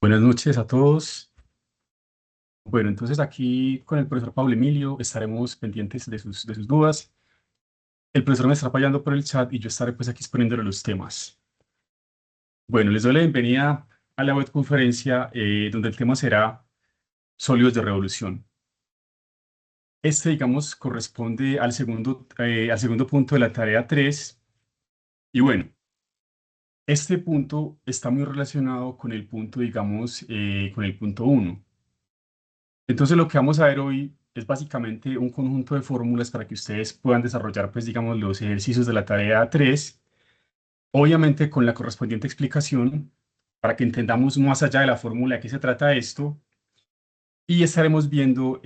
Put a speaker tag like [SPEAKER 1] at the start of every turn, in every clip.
[SPEAKER 1] Buenas noches a todos. Bueno, entonces aquí con el profesor Pablo Emilio estaremos pendientes de sus dudas. El profesor me estará apoyando por el chat y yo estaré pues aquí exponiéndole los temas. Bueno, les doy la bienvenida a la webconferencia donde el tema será sólidos de revolución. Este, digamos, corresponde al segundo punto de la tarea 3. Y bueno, este punto está muy relacionado con el punto, digamos, con el punto 1. Entonces lo que vamos a ver hoy es básicamente un conjunto de fórmulas para que ustedes puedan desarrollar, pues digamos, los ejercicios de la tarea 3, obviamente con la correspondiente explicación, para que entendamos más allá de la fórmula de qué se trata esto, y estaremos viendo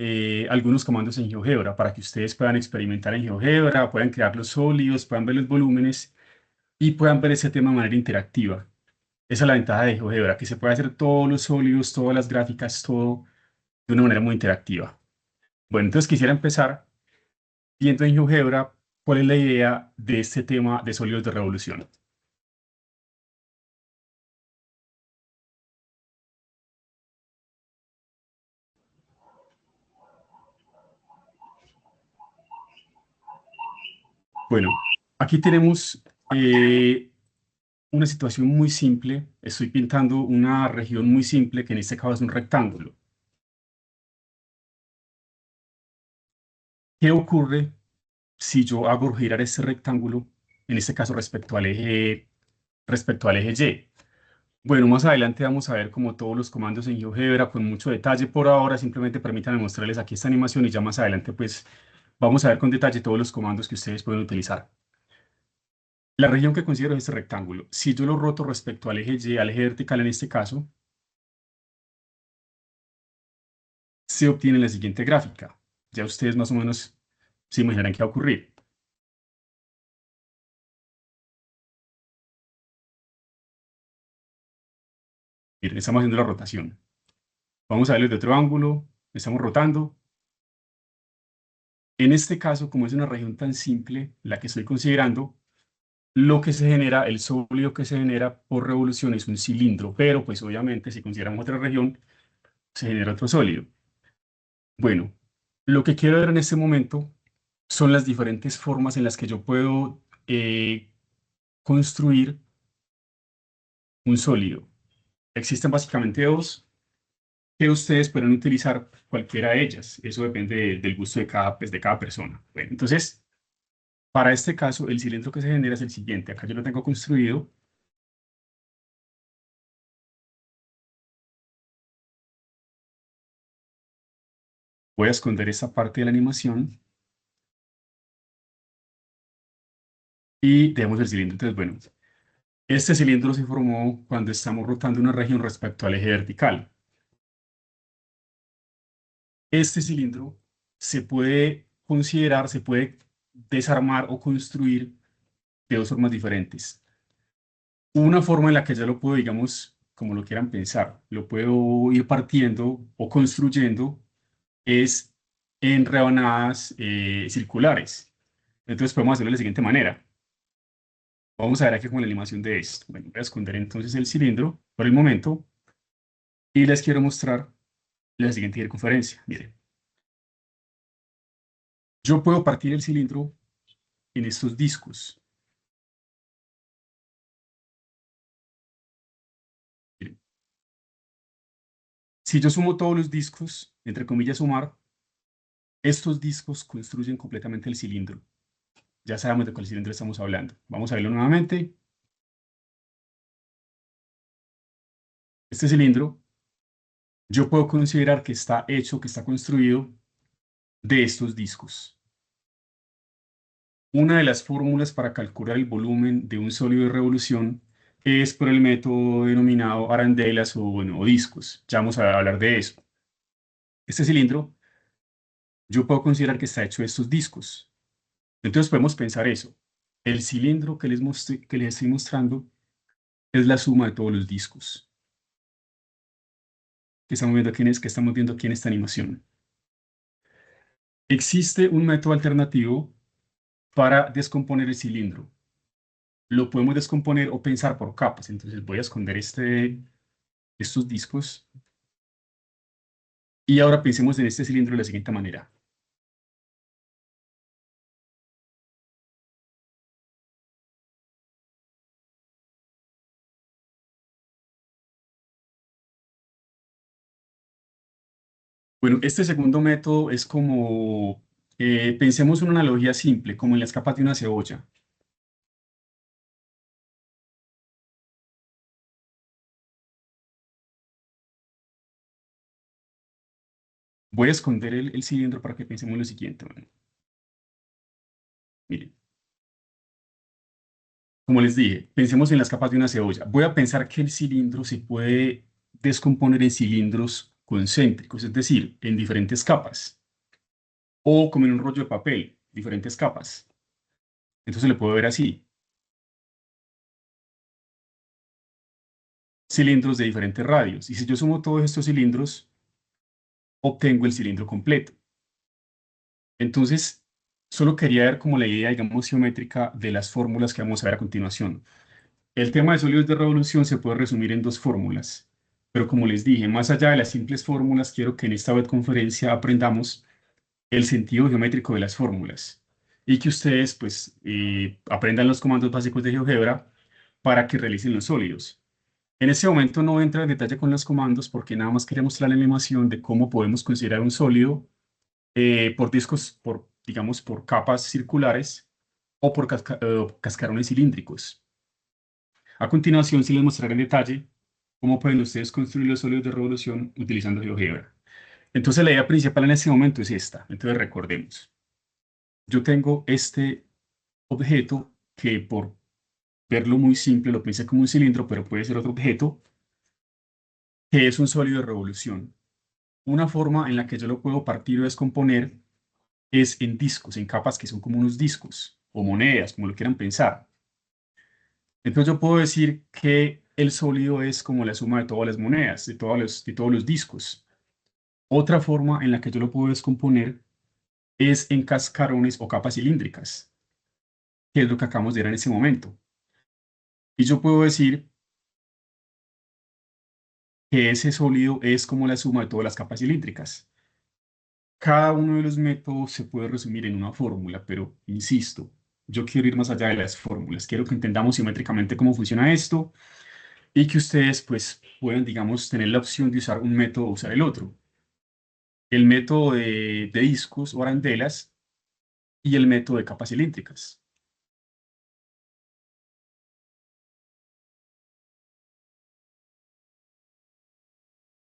[SPEAKER 1] algunos comandos en GeoGebra para que ustedes puedan experimentar en GeoGebra, puedan crear los sólidos, puedan ver los volúmenes y puedan ver ese tema de manera interactiva. Esa es la ventaja de GeoGebra, que se puede hacer todos los sólidos, todas las gráficas, todo de una manera muy interactiva. Bueno, entonces quisiera empezar viendo en GeoGebra cuál es la idea de este tema de sólidos de revolución. Bueno, aquí tenemos una situación muy simple. Estoy pintando una región muy simple, que en este caso es un rectángulo. ¿Qué ocurre si yo hago girar este rectángulo, en este caso respecto al eje Y? Bueno, más adelante vamos a ver como todos los comandos en GeoGebra con mucho detalle. Por ahora simplemente permítanme mostrarles aquí esta animación y ya más adelante pues vamos a ver con detalle todos los comandos que ustedes pueden utilizar. La región que considero es este rectángulo. Si yo lo roto respecto al eje Y, al eje vertical en este caso, se obtiene la siguiente gráfica. Ya ustedes más o menos se imaginarán qué va a ocurrir. Miren, estamos haciendo la rotación. Vamos a verlo de otro ángulo. Estamos rotando. En este caso, como es una región tan simple, la que estoy considerando, lo que se genera, el sólido que se genera por revolución es un cilindro, pero pues obviamente si consideramos otra región, se genera otro sólido. Bueno, lo que quiero ver en este momento son las diferentes formas en las que yo puedo construir un sólido. Existen básicamente dos que ustedes pueden utilizar cualquiera de ellas. Eso depende del gusto de cada persona. Bueno, entonces, para este caso, el cilindro que se genera es el siguiente. Acá yo lo tengo construido. Voy a esconder esta parte de la animación y dejemos el cilindro. Entonces, bueno, este cilindro se formó cuando estamos rotando una región respecto al eje vertical. Este cilindro se puede considerar, se puede desarmar o construir de dos formas diferentes. Una forma en la que ya lo puedo, digamos, como lo quieran pensar, lo puedo ir partiendo o construyendo es en rebanadas circulares. Entonces podemos hacerlo de la siguiente manera. Vamos a ver aquí con la animación de esto. Bueno, voy a esconder entonces el cilindro por el momento y les quiero mostrar la siguiente circunferencia. Miren, yo puedo partir el cilindro en estos discos. Miren, si yo sumo todos los discos, entre comillas sumar, estos discos construyen completamente el cilindro. Ya sabemos de cuál cilindro estamos hablando. Vamos a verlo nuevamente. Este cilindro, yo puedo considerar que está hecho, que está construido de estos discos. Una de las fórmulas para calcular el volumen de un sólido de revolución es por el método denominado arandelas o, bueno, o discos. Ya vamos a hablar de eso. Este cilindro, yo puedo considerar que está hecho de estos discos. Entonces podemos pensar eso. El cilindro que les estoy mostrando es la suma de todos los discos que estamos viendo aquí en esta animación. Existe un método alternativo para descomponer el cilindro. Lo podemos descomponer o pensar por capas. Entonces voy a esconder estos discos. Y ahora pensemos en este cilindro de la siguiente manera. Bueno, este segundo método es como, pensemos una analogía simple, como en las capas de una cebolla. Voy a esconder el cilindro para que pensemos en lo siguiente. Bueno, miren, como les dije, pensemos en las capas de una cebolla. Voy a pensar que el cilindro se puede descomponer en cilindros concéntricos, es decir, en diferentes capas, o como en un rollo de papel, diferentes capas. Entonces le puedo ver así, cilindros de diferentes radios. Y si yo sumo todos estos cilindros, obtengo el cilindro completo. Entonces, solo quería ver como la idea, digamos, geométrica de las fórmulas que vamos a ver a continuación. El tema de sólidos de revolución se puede resumir en dos fórmulas, pero como les dije, más allá de las simples fórmulas, quiero que en esta webconferencia aprendamos el sentido geométrico de las fórmulas y que ustedes pues aprendan los comandos básicos de GeoGebra para que realicen los sólidos. En este momento no voy a entrar en detalle con los comandos porque nada más quería mostrar la animación de cómo podemos considerar un sólido por discos, digamos, por capas circulares o por cascarones cilíndricos. A continuación, sí les mostraré en detalle cómo pueden ustedes construir los sólidos de revolución utilizando GeoGebra. Entonces, la idea principal en este momento es esta. Entonces, recordemos. Yo tengo este objeto que por verlo muy simple lo pensé como un cilindro, pero puede ser otro objeto, que es un sólido de revolución. Una forma en la que yo lo puedo partir o descomponer es en discos, en capas que son como unos discos o monedas, como lo quieran pensar. Entonces yo puedo decir que el sólido es como la suma de todas las monedas, de todos los discos. Otra forma en la que yo lo puedo descomponer es en cascarones o capas cilíndricas, que es lo que acabamos de ver en ese momento. Y yo puedo decir que ese sólido es como la suma de todas las capas cilíndricas. Cada uno de los métodos se puede resumir en una fórmula, pero insisto, yo quiero ir más allá de las fórmulas. Quiero que entendamos simétricamente cómo funciona esto y que ustedes pues puedan, digamos, tener la opción de usar un método o usar el otro. El método de discos o arandelas y el método de capas cilíndricas.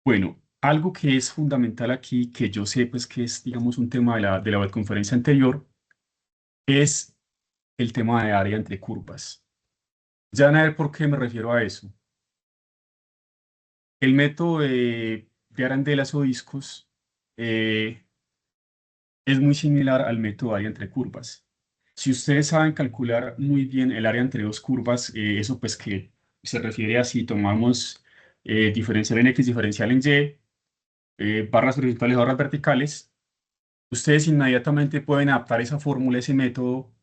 [SPEAKER 1] Bueno, algo que es fundamental aquí, que yo sé pues que es, digamos, un tema de la webconferencia anterior, es el tema de área entre curvas. Ya van a ver por qué me refiero a eso. El método de arandelas o discos eh, es muy similar al método de área entre curvas. Si ustedes saben calcular muy bien el área entre dos curvas, eso pues que se refiere a si tomamos diferencial en X, diferencial en Y, barras horizontales o barras verticales, ustedes inmediatamente pueden adaptar esa fórmula, ese método,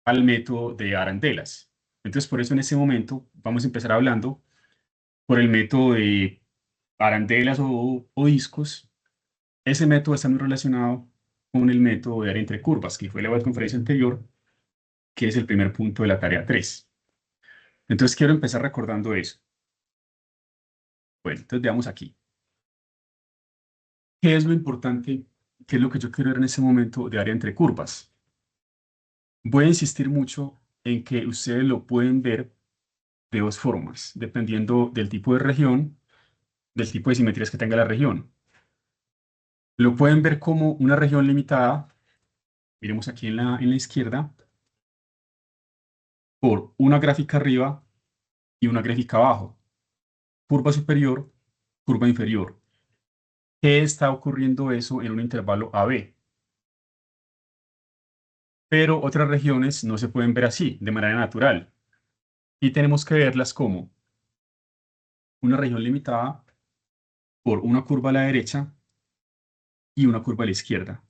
[SPEAKER 1] al método de arandelas. Entonces, por eso en este momento vamos a empezar hablando por el método de arandelas o discos. Ese método está muy relacionado con el método de área entre curvas, que fue la conferencia anterior, que es el primer punto de la tarea 3. Entonces, quiero empezar recordando eso. Bueno, entonces veamos aquí. ¿Qué es lo importante? ¿Qué es lo que yo quiero ver en ese momento de área entre curvas? Voy a insistir mucho en que ustedes lo pueden ver de dos formas, dependiendo del tipo de región, del tipo de simetrías que tenga la región. Lo pueden ver como una región limitada, miremos aquí en la izquierda, por una gráfica arriba y una gráfica abajo, curva superior, curva inferior. ¿Qué está ocurriendo eso en un intervalo AB? Pero otras regiones no se pueden ver así, de manera natural, y tenemos que verlas como una región limitada por una curva a la derecha y una curva a la izquierda.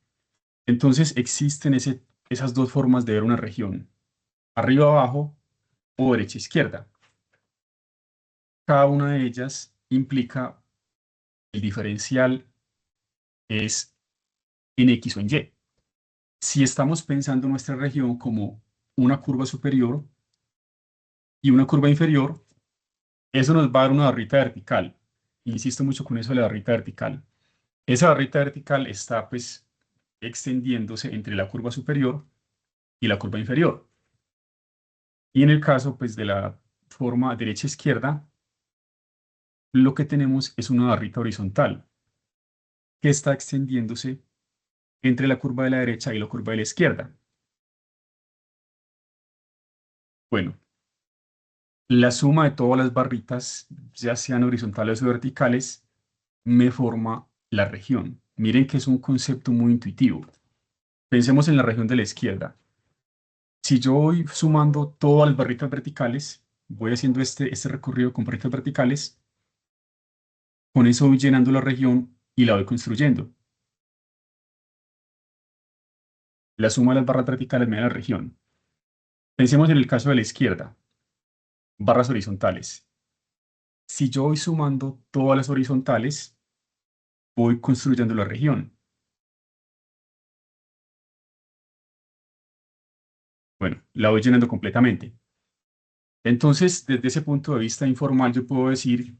[SPEAKER 1] Entonces existen esas dos formas de ver una región, arriba abajo o derecha izquierda. Cada una de ellas implica el diferencial es en X o en Y. Si estamos pensando nuestra región como una curva superior y una curva inferior, eso nos va a dar una barrita vertical. Insisto mucho con eso de la barrita vertical. Esa barrita vertical está pues extendiéndose entre la curva superior y la curva inferior. Y en el caso pues de la forma derecha-izquierda, lo que tenemos es una barrita horizontal que está extendiéndose entre la curva de la derecha y la curva de la izquierda. Bueno, la suma de todas las barritas, ya sean horizontales o verticales, me forma la región. Miren que es un concepto muy intuitivo. Pensemos en la región de la izquierda. Si yo voy sumando todas las barritas verticales, voy haciendo este recorrido con barritas verticales, con eso voy llenando la región y la voy construyendo. La suma de las barras verticales me da la región. Pensemos en el caso de la izquierda, barras horizontales. Si yo voy sumando todas las horizontales, voy construyendo la región. Bueno, la voy llenando completamente. Entonces, desde ese punto de vista informal, yo puedo decir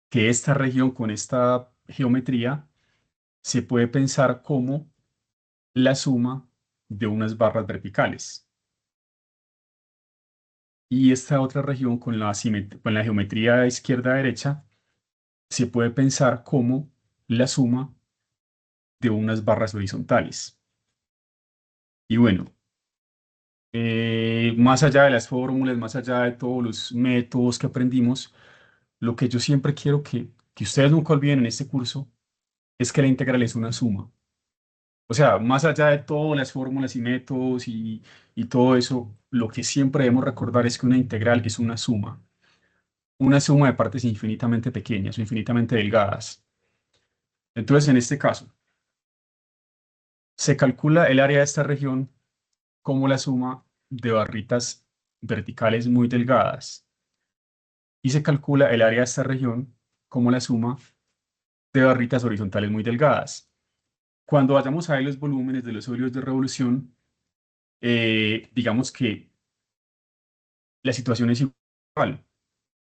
[SPEAKER 1] que esta región con esta geometría se puede pensar como la suma de unas barras verticales. Y esta otra región con la geometría izquierda-derecha se puede pensar como la suma de unas barras horizontales. Y bueno, más allá de las fórmulas, más allá de todos los métodos que aprendimos, lo que yo siempre quiero que ustedes nunca olviden en este curso es que la integral es una suma. O sea, más allá de todas las fórmulas y métodos y todo eso, lo que siempre debemos recordar es que una integral es una suma de partes infinitamente pequeñas o infinitamente delgadas. Entonces, en este caso, se calcula el área de esta región como la suma de barritas verticales muy delgadas y se calcula el área de esta región como la suma de barritas horizontales muy delgadas. Cuando vayamos a ver los volúmenes de los sólidos de revolución, digamos que la situación es igual.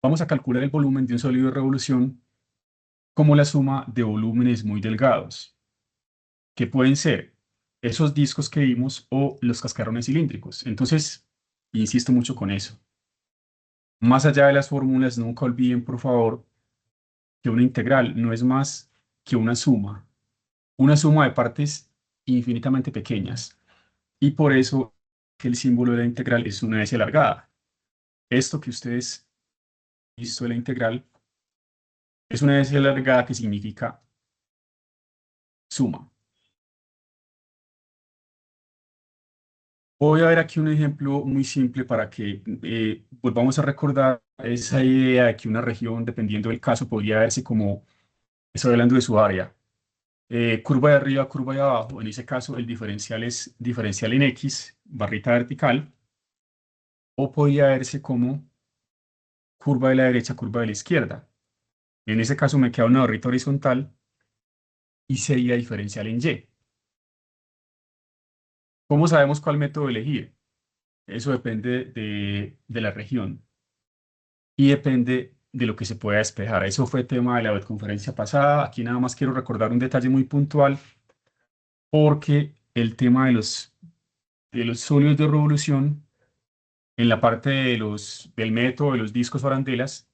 [SPEAKER 1] Vamos a calcular el volumen de un sólido de revolución como la suma de volúmenes muy delgados, que pueden ser esos discos que vimos o los cascarones cilíndricos. Entonces, insisto mucho con eso. Más allá de las fórmulas, nunca olviden, por favor, que una integral no es más que una suma de partes infinitamente pequeñas. Y por eso que el símbolo de la integral es una S alargada. Esto que ustedes han visto de la integral es una S alargada que significa suma. Voy a ver aquí un ejemplo muy simple para que volvamos a recordar esa idea de que una región, dependiendo del caso, podría verse como, estoy hablando de su área, curva de arriba, curva de abajo. En ese caso, el diferencial es diferencial en X, barrita vertical, o podría verse como curva de la derecha, curva de la izquierda. En ese caso me queda una barrita horizontal y sería diferencial en Y. ¿Cómo sabemos cuál método elegir? Eso depende de la región y depende de lo que se pueda despejar. Eso fue tema de la webconferencia pasada. Aquí nada más quiero recordar un detalle muy puntual porque el tema de los sólidos de revolución en la parte del método de los discos o arandelas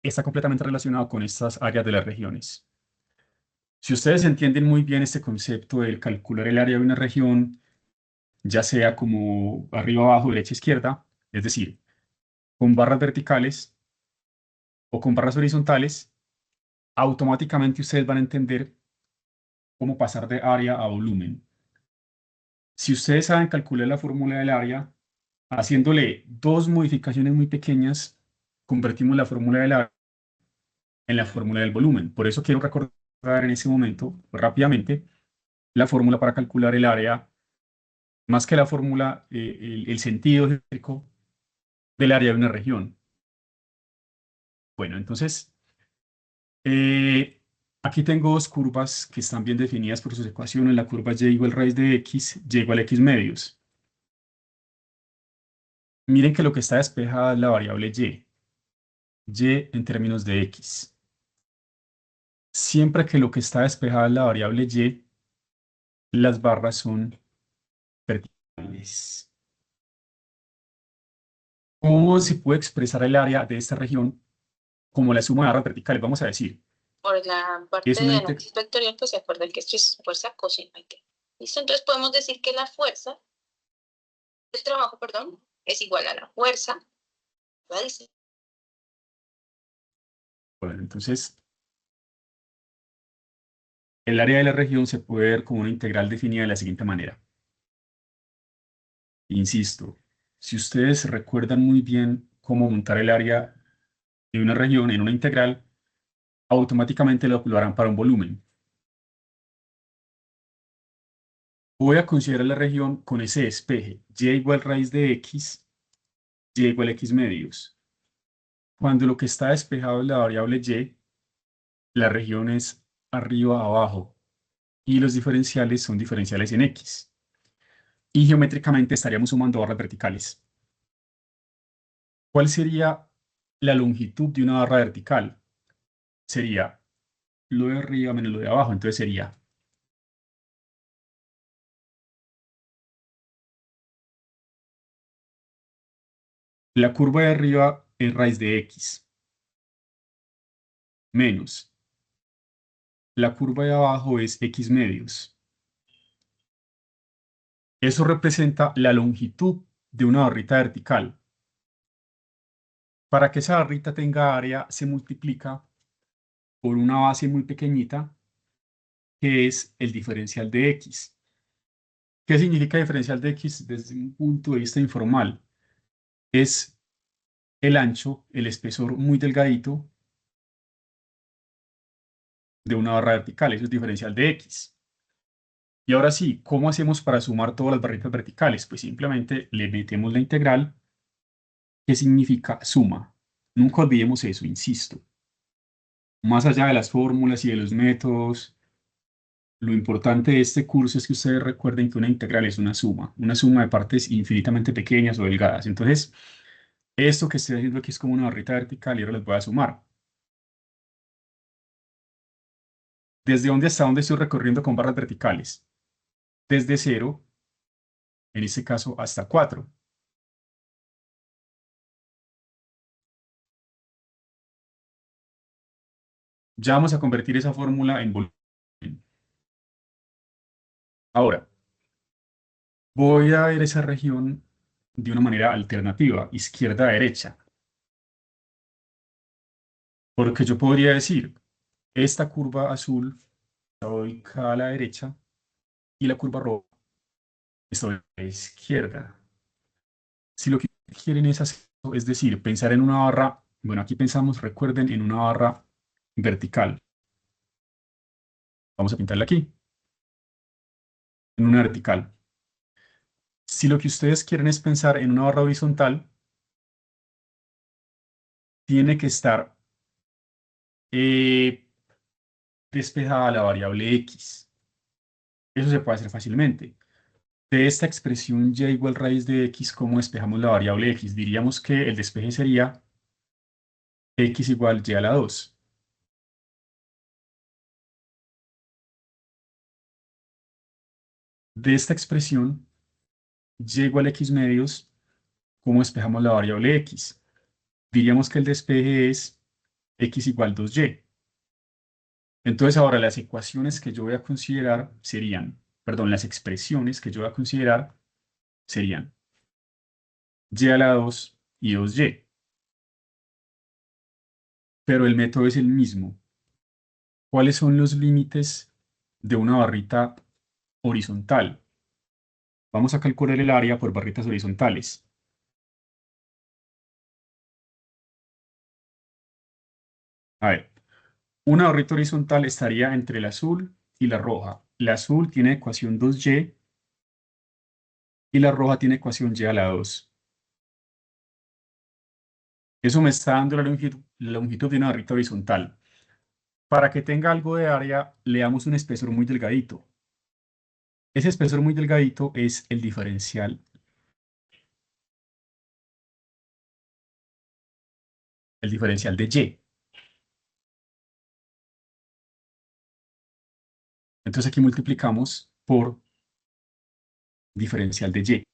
[SPEAKER 1] está completamente relacionado con estas áreas de las regiones. Si ustedes entienden muy bien este concepto del calcular el área de una región, ya sea como arriba, abajo, derecha, izquierda, es decir, con barras verticales o con barras horizontales, automáticamente ustedes van a entender cómo pasar de área a volumen. Si ustedes saben calcular la fórmula del área, haciéndole dos modificaciones muy pequeñas, convertimos la fórmula del área en la fórmula del volumen. Por eso quiero recordar en ese momento, rápidamente, la fórmula para calcular el área, más que la fórmula, el sentido geométrico del área de una región. Bueno, entonces, Aquí tengo dos curvas que están bien definidas por sus ecuaciones. La curva y igual raíz de x, y igual a x medios. Miren que lo que está despejada es la variable y en términos de x. Siempre que lo que está despejada es la variable y, las barras son verticales. ¿Cómo se puede expresar el área de esta región como la suma de barras verticales? Vamos a decir,
[SPEAKER 2] Por la parte
[SPEAKER 1] es
[SPEAKER 2] de
[SPEAKER 1] una
[SPEAKER 2] análisis vectorial, pues se acuerdan que esto es fuerza coseno de t. ¿Listo? Entonces podemos decir que la fuerza, el trabajo, perdón, es igual a la fuerza, la distancia.
[SPEAKER 1] Bueno, entonces, el área de la región se puede ver como una integral definida de la siguiente manera. Insisto, si ustedes recuerdan muy bien cómo montar el área de una región en una integral, automáticamente lo harán para un volumen. Voy a considerar la región con ese despeje, y igual raíz de x, y igual a x medios. Cuando lo que está despejado es la variable y, la región es arriba abajo y los diferenciales son diferenciales en x. Y geométricamente estaríamos sumando barras verticales. ¿Cuál sería la longitud de una barra vertical? Sería lo de arriba menos lo de abajo. Entonces sería la curva de arriba es raíz de x menos la curva de abajo es x medios. Eso representa la longitud de una barrita vertical. Para que esa barrita tenga área, se multiplica por una base muy pequeñita, que es el diferencial de x. ¿Qué significa diferencial de x desde un punto de vista informal? Es el ancho, el espesor muy delgadito de una barra vertical. Eso es diferencial de x. Y ahora sí, ¿cómo hacemos para sumar todas las barritas verticales? Pues simplemente le metemos la integral, que significa suma. Nunca olvidemos eso, insisto. Más allá de las fórmulas y de los métodos, lo importante de este curso es que ustedes recuerden que una integral es una suma de partes infinitamente pequeñas o delgadas. Entonces, esto que estoy haciendo aquí es como una barrita vertical y ahora les voy a sumar. ¿Desde dónde hasta dónde estoy recorriendo con barras verticales? Desde 0, en este caso, hasta 4. Ya vamos a convertir esa fórmula en volumen. Ahora, voy a ver esa región de una manera alternativa, izquierda a derecha. Porque yo podría decir, esta curva azul está ubicada a la derecha y la curva roja está a la izquierda. Si lo que quieren es hacer, es decir, pensar en una barra, bueno, aquí pensamos, recuerden, en una barra vertical. Vamos a pintarla aquí, en una vertical. Si lo que ustedes quieren es pensar en una barra horizontal, tiene que estar eh, despejada la variable x. Eso se puede hacer fácilmente. De esta expresión y igual raíz de x, ¿cómo despejamos la variable x? Diríamos que el despeje sería x igual y a la 2. De esta expresión y igual a x medios, ¿cómo despejamos la variable x? Diríamos que el despeje es x igual 2y. Entonces ahora las ecuaciones que yo voy a considerar serían, perdón, las expresiones que yo voy a considerar serían y a la 2 y 2y. Pero el método es el mismo. ¿Cuáles son los límites de una barrita horizontal? Vamos a calcular el área por barritas horizontales. A ver, una barrita horizontal estaría entre el azul y la roja. La azul tiene ecuación 2y y la roja tiene ecuación y a la 2. Eso me está dando la longitud de una barrita horizontal. Para que tenga algo de área, le damos un espesor muy delgadito. Ese espesor muy delgadito es el diferencial. El diferencial de Y. Entonces aquí multiplicamos por diferencial de Y.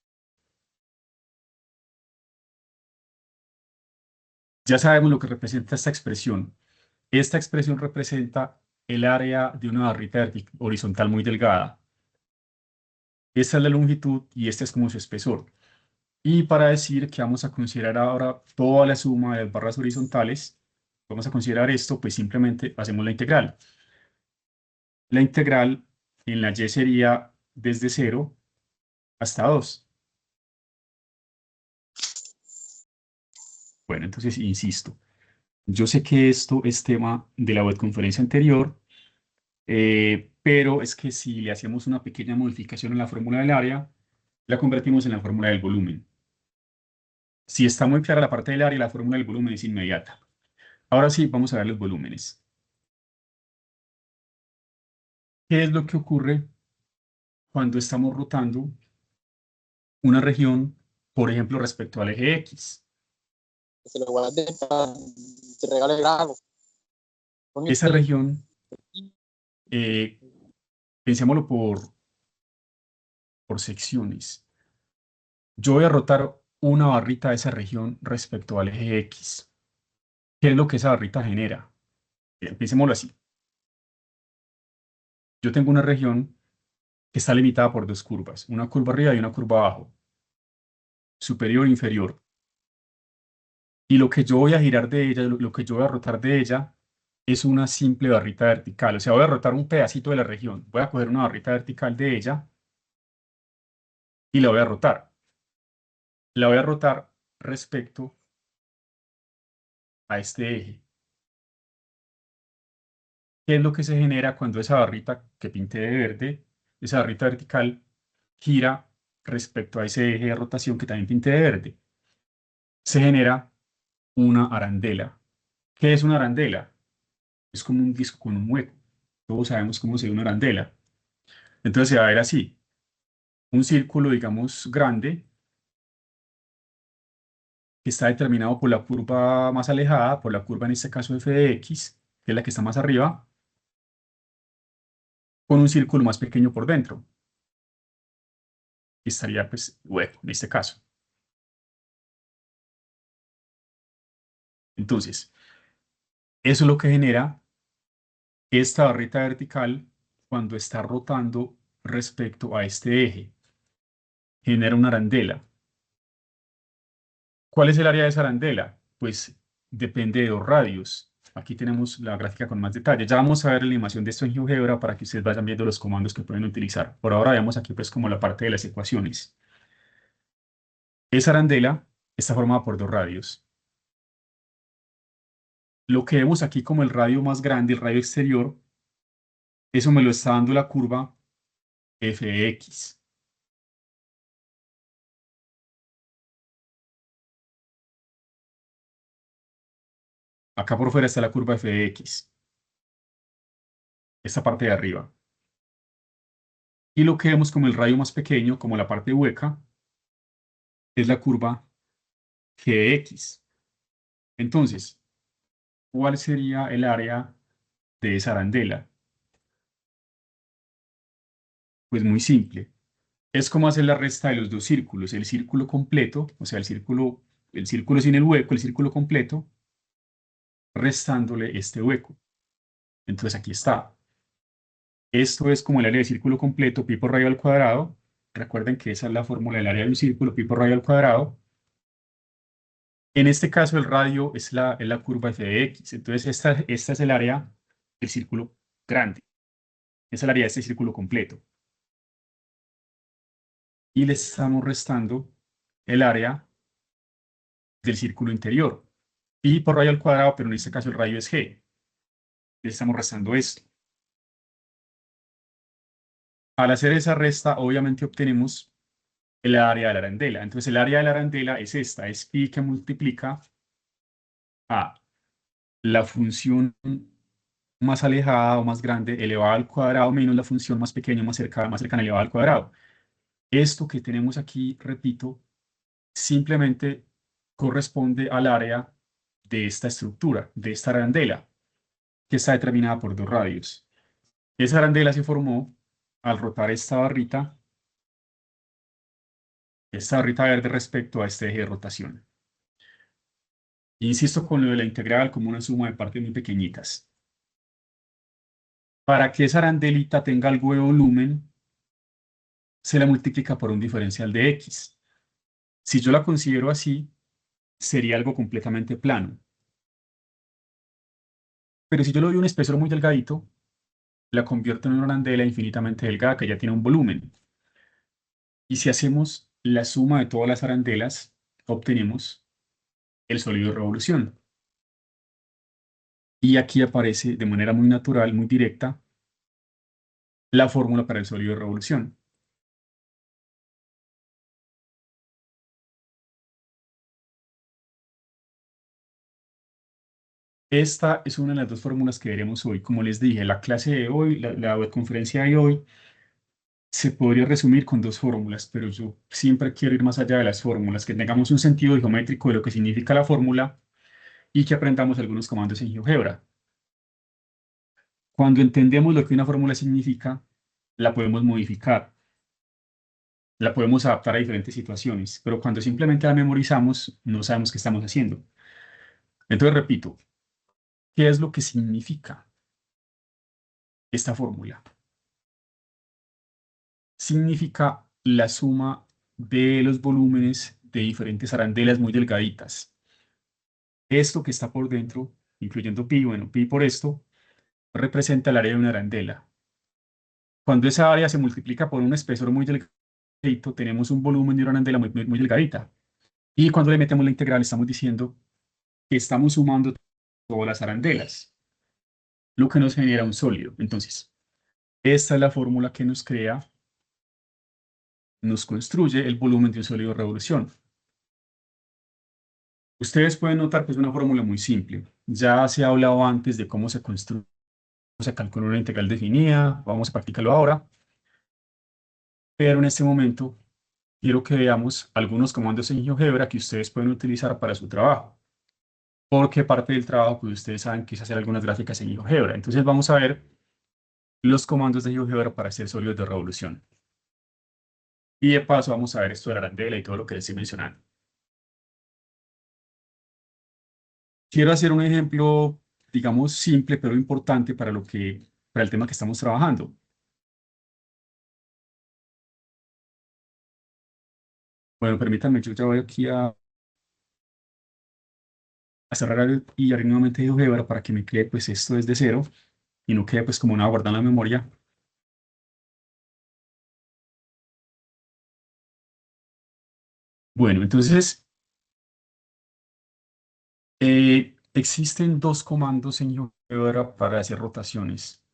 [SPEAKER 1] Ya sabemos lo que representa esta expresión. Esta expresión representa el área de una barrita horizontal muy delgada. Esta es la longitud y este es como su espesor. Y para decir que vamos a considerar ahora toda la suma de las barras horizontales, vamos a considerar esto, pues simplemente hacemos la integral. La integral en la Y sería desde 0 hasta 2. Bueno, entonces insisto. Yo sé que esto es tema de la webconferencia anterior, pero es que si le hacemos una pequeña modificación en la fórmula del área, la convertimos en la fórmula del volumen. Si está muy clara la parte del área, la fórmula del volumen es inmediata. Ahora sí, vamos a ver los volúmenes. ¿Qué es lo que ocurre cuando estamos rotando una región, por ejemplo, respecto al eje X?
[SPEAKER 3] Que se lo guarde para te regale grado.
[SPEAKER 1] Esa región, pensémoslo por secciones. Yo voy a rotar una barrita de esa región respecto al eje X. ¿Qué es lo que esa barrita genera? Pensémoslo así. Yo tengo una región que está limitada por dos curvas, una curva arriba y una curva abajo, superior e inferior. Y lo que yo voy a girar de ella, lo que yo voy a rotar de ella, es una simple barrita vertical. O sea, voy a rotar un pedacito de la región. Voy a coger una barrita vertical de ella y la voy a rotar. La voy a rotar respecto a este eje. ¿Qué es lo que se genera cuando esa barrita que pinté de verde, esa barrita vertical, gira respecto a ese eje de rotación que también pinté de verde? Se genera una arandela. ¿Qué es una arandela? Es como un disco con un hueco. Todos sabemos cómo se ve una arandela. Entonces se va a ver así. Un círculo, digamos, grande, que está determinado por la curva más alejada, por la curva en este caso f de x, que es la que está más arriba, con un círculo más pequeño por dentro. Y estaría, pues, hueco en este caso. Entonces, eso es lo que genera esta barrita vertical cuando está rotando respecto a este eje. Genera una arandela. ¿Cuál es el área de esa arandela? Pues depende de dos radios. Aquí tenemos la gráfica con más detalle. Ya vamos a ver la animación de esto en GeoGebra para que ustedes vayan viendo los comandos que pueden utilizar. Por ahora veamos aquí pues como la parte de las ecuaciones. Esa arandela está formada por dos radios. Lo que vemos aquí como el radio más grande, el radio exterior, eso me lo está dando la curva f de x. Acá por fuera está la curva f de x. Esta parte de arriba. Y lo que vemos como el radio más pequeño, como la parte hueca, es la curva g de x. Entonces, ¿cuál sería el área de esa arandela? Pues muy simple. Es como hacer la resta de los dos círculos. El círculo completo, o sea, el círculo sin el hueco, el círculo completo, restándole este hueco. Entonces aquí está. Esto es como el área del círculo completo, pi por radio al cuadrado. Recuerden que esa es la fórmula del área de un círculo, pi por radio al cuadrado. En este caso, el radio es la curva f de x. Entonces, esta es el área del círculo grande. Es el área de este círculo completo. Y le estamos restando el área del círculo interior. Pi por radio al cuadrado, pero en este caso el radio es g. Le estamos restando esto. Al hacer esa resta, obviamente obtenemos el área de la arandela. Entonces, el área de la arandela es esta, es pi que multiplica a la función más alejada o más grande elevada al cuadrado menos la función más pequeña más cercana elevada al cuadrado. Esto que tenemos aquí, repito, simplemente corresponde al área de esta estructura, de esta arandela, que está determinada por dos radios. Esa arandela se formó al rotar esta barrita verde respecto a este eje de rotación. Insisto con lo de la integral como una suma de partes muy pequeñitas. Para que esa arandelita tenga algo de volumen, se la multiplica por un diferencial de x. Si yo la considero así, sería algo completamente plano. Pero si yo le doy un espesor muy delgadito, la convierto en una arandela infinitamente delgada que ya tiene un volumen. Y si hacemos la suma de todas las arandelas, obtenemos el sólido de revolución. Y aquí aparece de manera muy natural, muy directa, la fórmula para el sólido de revolución. Esta es una de las dos fórmulas que veremos hoy. Como les dije, la clase de hoy, la webconferencia de hoy, se podría resumir con dos fórmulas, pero yo siempre quiero ir más allá de las fórmulas, que tengamos un sentido geométrico de lo que significa la fórmula y que aprendamos algunos comandos en GeoGebra. Cuando entendemos lo que una fórmula significa, la podemos modificar, la podemos adaptar a diferentes situaciones, pero cuando simplemente la memorizamos, no sabemos qué estamos haciendo. Entonces, repito, ¿qué es lo que significa esta fórmula? Significa la suma de los volúmenes de diferentes arandelas muy delgaditas. Esto que está por dentro, incluyendo pi, bueno, pi por esto, representa el área de una arandela. Cuando esa área se multiplica por un espesor muy delgadito, tenemos un volumen de una arandela muy delgadita. Y cuando le metemos la integral, estamos diciendo que estamos sumando todas las arandelas, lo que nos genera un sólido. Entonces, esta es la fórmula que nos construye el volumen de un sólido de revolución. Ustedes pueden notar que es una fórmula muy simple. Ya se ha hablado antes de cómo se construye, cómo se calcula una integral definida. Vamos a practicarlo ahora. Pero en este momento quiero que veamos algunos comandos en GeoGebra que ustedes pueden utilizar para su trabajo. Porque parte del trabajo, pues ustedes saben que es hacer algunas gráficas en GeoGebra. Entonces vamos a ver los comandos de GeoGebra para hacer sólidos de revolución. Y de paso vamos a ver esto de la arandela y todo lo que les estoy mencionando. Quiero hacer un ejemplo, digamos, simple, pero importante para el tema que estamos trabajando. Bueno, permítanme, yo ya voy aquí a cerrar y abrir nuevamente GeoGebra para que me quede pues esto desde cero y no quede pues como una guardada en la memoria. Bueno, entonces existen dos comandos en GeoGebra para hacer rotaciones.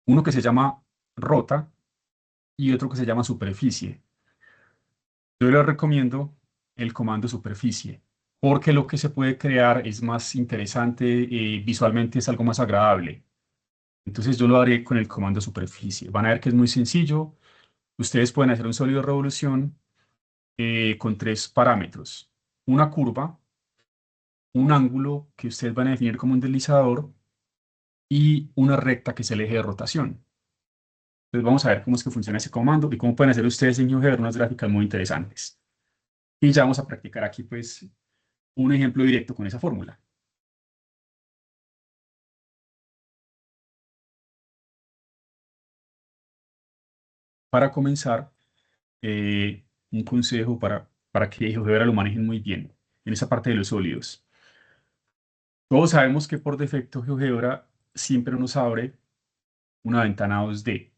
[SPEAKER 1] Uno que se llama rota y otro que se llama superficie. Yo les recomiendo el comando superficie, porque lo que se puede crear es más interesante, visualmente es algo más agradable. Entonces yo lo haré con el comando superficie. Van a ver que es muy sencillo. Ustedes pueden hacer un sólido de revolución con tres parámetros. Una curva, un ángulo que ustedes van a definir como un deslizador y una recta que es el eje de rotación. Entonces vamos a ver cómo es que funciona ese comando y cómo pueden hacer ustedes en GeoGebra unas gráficas muy interesantes. Y ya vamos a practicar aquí pues un ejemplo directo con esa fórmula. Para comenzar, un consejo para que GeoGebra lo manejen muy bien en esa parte de los sólidos. Todos sabemos que por defecto GeoGebra siempre nos abre una ventana 2D,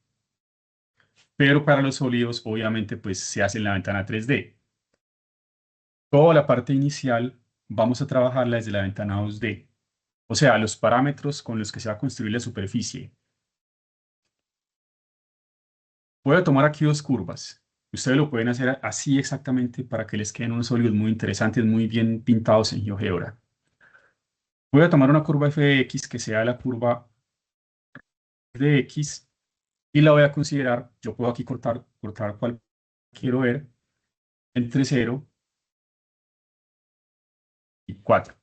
[SPEAKER 1] pero para los sólidos obviamente pues se hace en la ventana 3D. Toda la parte inicial vamos a trabajarla desde la ventana 2D, o sea, los parámetros con los que se va a construir la superficie. Voy a tomar aquí dos curvas. Ustedes lo pueden hacer así exactamente para que les queden unos sólidos muy interesantes, muy bien pintados en GeoGebra. Voy a tomar una curva f de x que sea la curva de X y la voy a considerar, yo puedo aquí cortar cuál quiero ver, entre 0 y 4.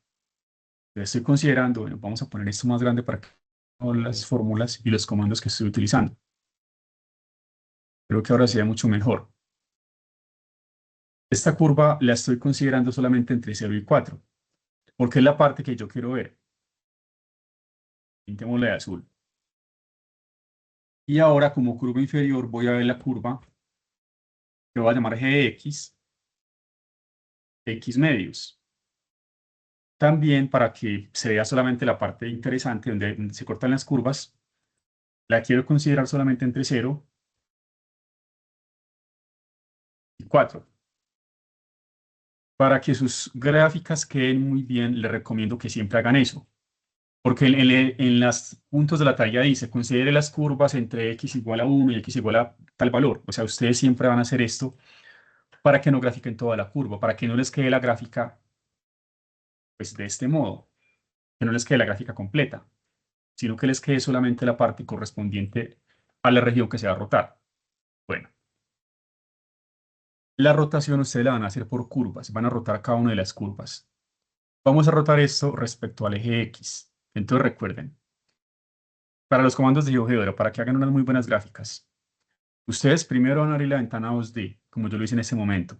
[SPEAKER 1] Estoy considerando, bueno, vamos a poner esto más grande para que vean las fórmulas y los comandos que estoy utilizando. Creo que ahora se ve mucho mejor. Esta curva la estoy considerando solamente entre 0 y 4, porque es la parte que yo quiero ver. Pintémosla de azul. Y ahora, como curva inferior, voy a ver la curva que voy a llamar Gx, X medios. También, para que se vea solamente la parte interesante donde se cortan las curvas, la quiero considerar solamente entre 0 y 4. Para que sus gráficas queden muy bien, les recomiendo que siempre hagan eso. Porque en los puntos de la tarea dice, considere las curvas entre x igual a 1 y x igual a tal valor. O sea, ustedes siempre van a hacer esto para que no grafiquen toda la curva, para que no les quede la gráfica pues, de este modo, que no les quede la gráfica completa, sino que les quede solamente la parte correspondiente a la región que se va a rotar. Bueno, la rotación ustedes la van a hacer por curvas, van a rotar cada una de las curvas. Vamos a rotar esto respecto al eje X. Entonces recuerden, para los comandos de GeoGebra, para que hagan unas muy buenas gráficas, ustedes primero van a abrir la ventana 2D, como yo lo hice en este momento.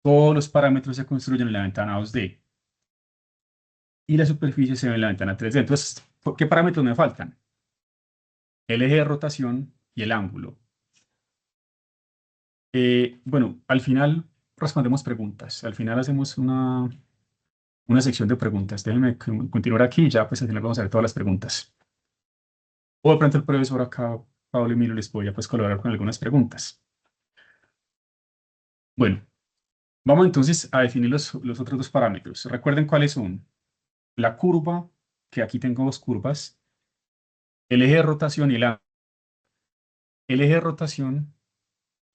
[SPEAKER 1] Todos los parámetros se construyen en la ventana 2D. Y la superficie se ve en la ventana 3D. Entonces, ¿qué parámetros me faltan? El eje de rotación y el ángulo. Bueno, al final respondemos preguntas. Al final hacemos una sección de preguntas. Déjenme continuar aquí y ya pues al final vamos a ver todas las preguntas. O de pronto el profesor acá, Pablo Emilio, les voy a pues colaborar con algunas preguntas. Bueno, vamos entonces a definir los otros dos parámetros. Recuerden cuáles son. La curva, que aquí tengo dos curvas, el eje de rotación y el ángulo. El eje de rotación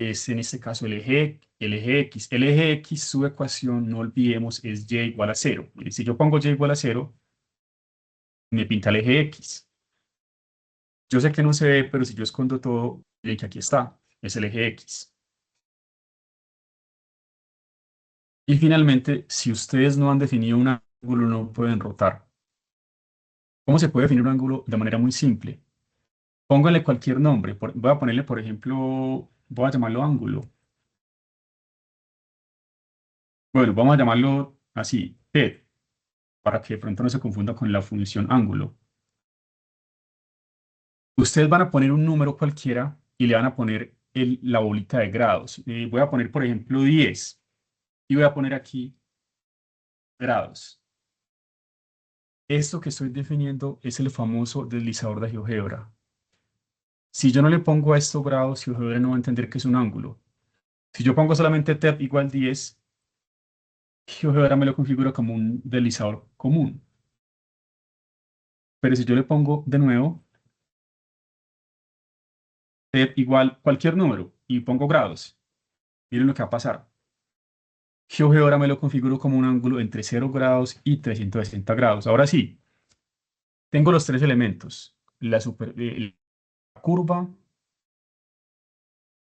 [SPEAKER 1] es en este caso el eje X. El eje X, su ecuación, no olvidemos, es y igual a 0. Y si yo pongo y igual a 0, me pinta el eje X. Yo sé que no se ve, pero si yo escondo todo, miren que aquí está, es el eje X. Y finalmente, si ustedes no han definido un ángulo, no pueden rotar. ¿Cómo se puede definir un ángulo? De manera muy simple. Pónganle cualquier nombre. Voy a ponerle, por ejemplo, voy a llamarlo ángulo. Bueno, vamos a llamarlo así, θ, para que de pronto no se confunda con la función ángulo. Ustedes van a poner un número cualquiera y le van a poner la bolita de grados. Voy a poner, por ejemplo, 10 y voy a poner aquí grados. Esto que estoy definiendo es el famoso deslizador de GeoGebra. Si yo no le pongo a estos grados, GeoGebra no va a entender que es un ángulo. Si yo pongo solamente TEP igual 10, GeoGebra me lo configura como un deslizador común. Pero si yo le pongo de nuevo TEP igual cualquier número y pongo grados, miren lo que va a pasar. GeoGebra me lo configuro como un ángulo entre 0 grados y 360 grados. Ahora sí, tengo los tres elementos, la curva,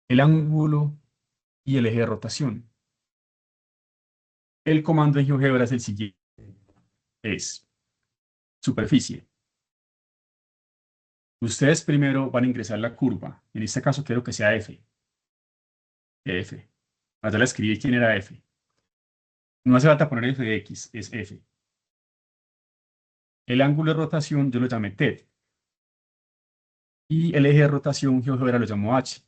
[SPEAKER 1] el ángulo y el eje de rotación. El comando de GeoGebra es el siguiente, es superficie. Ustedes primero van a ingresar la curva, en este caso quiero que sea F. F. Ya la escribí quién era F. No hace falta poner F de X, es F. El ángulo de rotación yo lo llamé θ. Y el eje de rotación GeoGebra lo llamó H.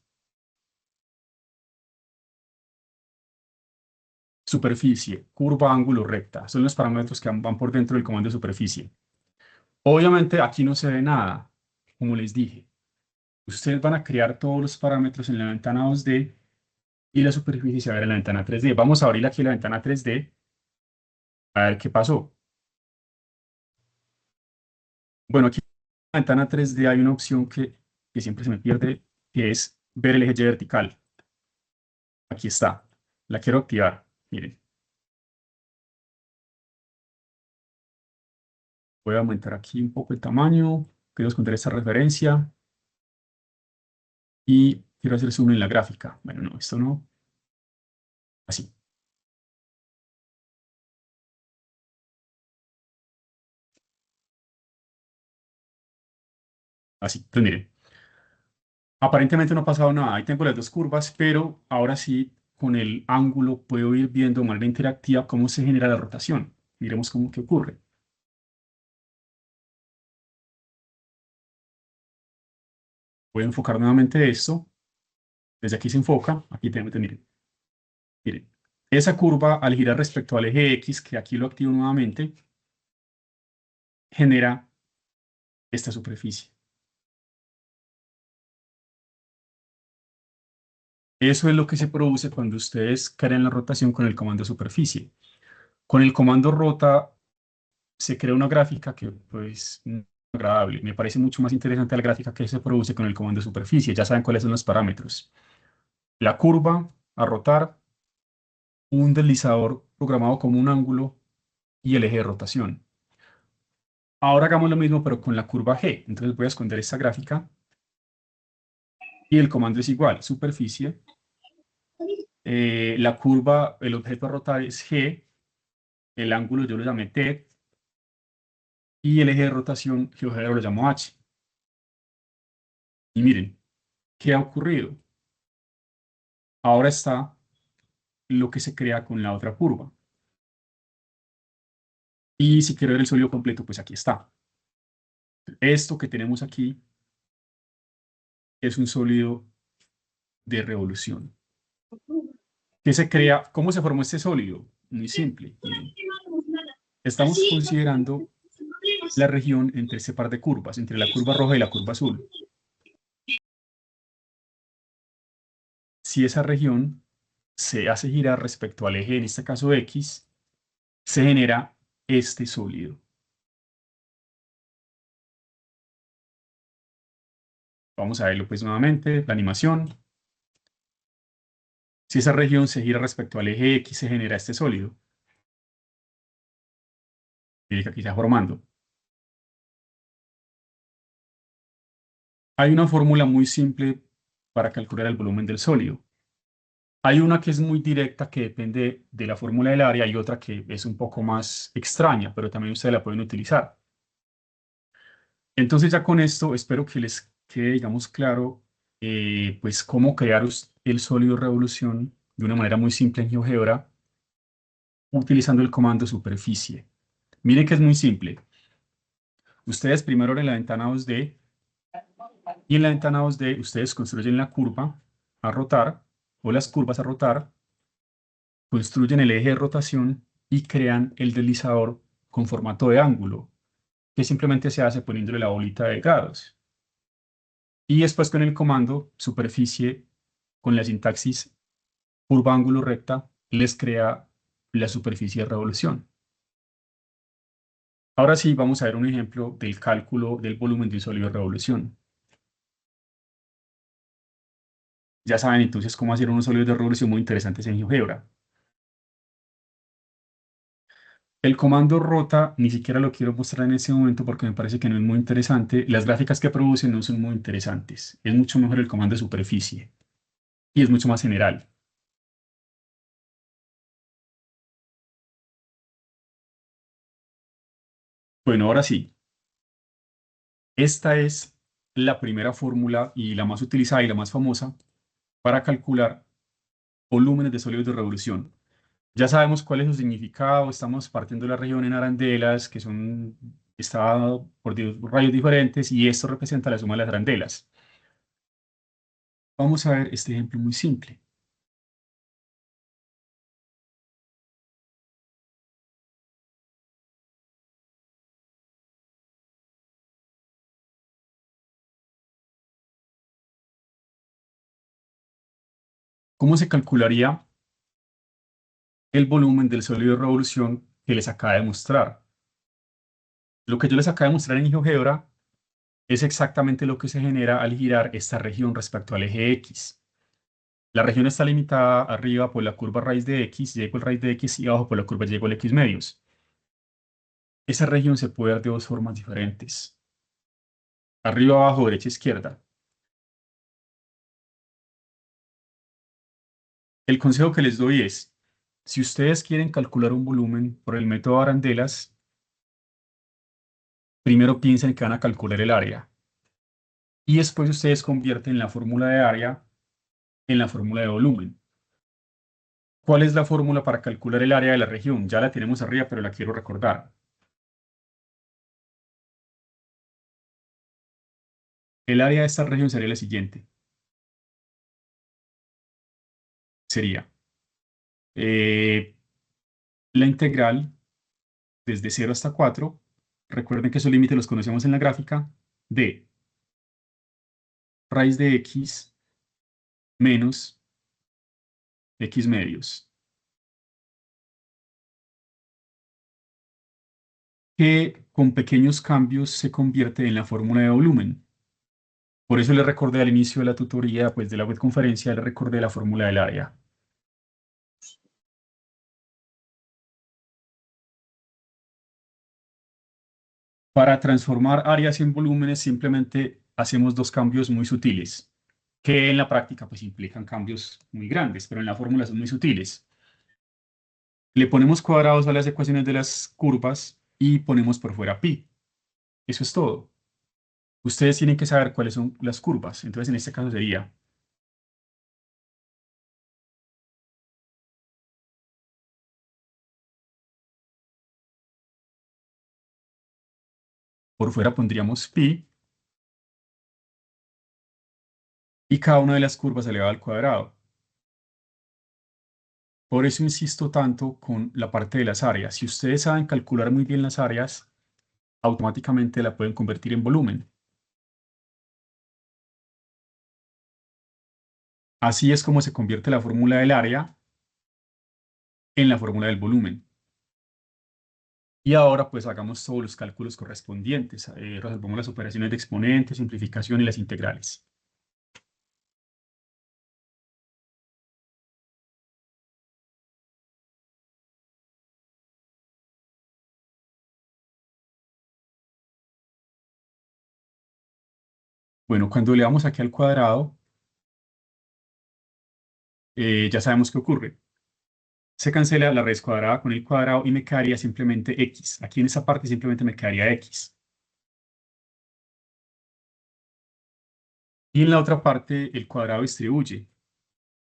[SPEAKER 1] Superficie, curva, ángulo, recta. Son los parámetros que van por dentro del comando de superficie. Obviamente aquí no se ve nada, como les dije. Ustedes van a crear todos los parámetros en la ventana 2D y la superficie se va a ver en la ventana 3D. Vamos a abrir aquí la ventana 3D a ver qué pasó. Bueno, aquí en la ventana 3D hay una opción que siempre se me pierde, que es ver el eje Y vertical. Aquí está. La quiero activar. Miren. Voy a aumentar aquí un poco el tamaño. quiero esconder esta referencia y quiero hacer zoom en la gráfica. Bueno, no, esto no. Así. Así. Entonces, miren. Aparentemente no ha pasado nada. Ahí tengo las dos curvas, pero ahora sí, con el ángulo puedo ir viendo de manera interactiva cómo se genera la rotación. Miremos cómo que ocurre. Voy a enfocar nuevamente esto. Desde aquí se enfoca. Aquí tenemos, miren. Miren. Esa curva, al girar respecto al eje X, que aquí lo activo nuevamente, genera esta superficie. Eso es lo que se produce cuando ustedes crean la rotación con el comando superficie. Con el comando rota se crea una gráfica que pues no es agradable. Me parece mucho más interesante la gráfica que se produce con el comando superficie. Ya saben cuáles son los parámetros. La curva a rotar, un deslizador programado como un ángulo y el eje de rotación. Ahora hagamos lo mismo pero con la curva G. Entonces voy a esconder esta gráfica y el comando es igual, superficie. La curva, el objeto a rotar es G, el ángulo yo lo llamé T y el eje de rotación GeoGebra lo llamo H. Y miren, ¿qué ha ocurrido? Ahora está lo que se crea con la otra curva. Y si quiero ver el sólido completo, pues aquí está. Esto que tenemos aquí es un sólido de revolución. ¿Qué se crea? ¿Cómo se formó este sólido? Muy simple. Miren. Estamos considerando la región entre ese par de curvas, entre la curva roja y la curva azul. Si esa región se hace girar respecto al eje, en este caso X, se genera este sólido. Vamos a verlo pues nuevamente, la animación. Si esa región se gira respecto al eje X, se genera este sólido. Miren que aquí está formando. Hay una fórmula muy simple para calcular el volumen del sólido. Hay una que es muy directa, que depende de la fórmula del área, y otra que es un poco más extraña, pero también ustedes la pueden utilizar. Entonces ya con esto espero que les quede, digamos, claro, pues cómo crear el sólido de revolución de una manera muy simple en GeoGebra utilizando el comando superficie. Miren que es muy simple. Ustedes primero en la ventana 2D y en la ventana 2D ustedes construyen la curva a rotar o las curvas a rotar, construyen el eje de rotación y crean el deslizador con formato de ángulo, que simplemente se hace poniéndole la bolita de grados. Y después con el comando superficie, con la sintaxis curva ángulo recta, les crea la superficie de revolución. Ahora sí, vamos a ver un ejemplo del cálculo del volumen de un sólido de revolución. Ya saben entonces cómo hacer unos sólidos de revolución muy interesantes en GeoGebra. El comando rota ni siquiera lo quiero mostrar en este momento porque me parece que no es muy interesante. Las gráficas que producen no son muy interesantes. Es mucho mejor el comando de superficie y es mucho más general. Bueno, ahora sí. Esta es la primera fórmula y la más utilizada y la más famosa para calcular volúmenes de sólidos de revolución. Ya sabemos cuál es su significado, estamos partiendo de la región en arandelas, que está por rayos diferentes, y esto representa la suma de las arandelas. Vamos a ver este ejemplo muy simple. ¿Cómo se calcularía el volumen del sólido de revolución que les acaba de mostrar? Lo que yo les acabo de mostrar en GeoGebra es exactamente lo que se genera al girar esta región respecto al eje X. La región está limitada arriba por la curva raíz de X, y por raíz de X, y abajo por la curva y por X medios. Esa región se puede ver de dos formas diferentes. Arriba, abajo, derecha, izquierda. El consejo que les doy es, si ustedes quieren calcular un volumen por el método Arandelas, primero piensen que van a calcular el área. Y después ustedes convierten la fórmula de área en la fórmula de volumen. ¿Cuál es la fórmula para calcular el área de la región? Ya la tenemos arriba, pero la quiero recordar. El área de esta región sería la siguiente. Sería la integral desde 0 hasta 4. Recuerden que esos límites los conocemos en la gráfica. De raíz de x menos x medios, que con pequeños cambios se convierte en la fórmula de volumen. Por eso les recordé al inicio de la tutoría, pues de la webconferencia, les recordé la fórmula del área. Para transformar áreas en volúmenes simplemente hacemos dos cambios muy sutiles, que en la práctica pues implican cambios muy grandes, pero en la fórmula son muy sutiles. Le ponemos cuadrados a las ecuaciones de las curvas y ponemos por fuera pi. Eso es todo. Ustedes tienen que saber cuáles son las curvas. Entonces en este caso sería por fuera pondríamos pi y cada una de las curvas elevada al cuadrado. Por eso insisto tanto con la parte de las áreas. Si ustedes saben calcular muy bien las áreas, automáticamente la pueden convertir en volumen. Así es como se convierte la fórmula del área en la fórmula del volumen. Y ahora pues hagamos todos los cálculos correspondientes. Resolvamos las operaciones de exponentes, simplificación y las integrales. Bueno, cuando le damos aquí al cuadrado, ya sabemos qué ocurre. Se cancela la raíz cuadrada con el cuadrado y me quedaría simplemente x. Aquí en esa parte simplemente me quedaría x. Y en la otra parte el cuadrado distribuye.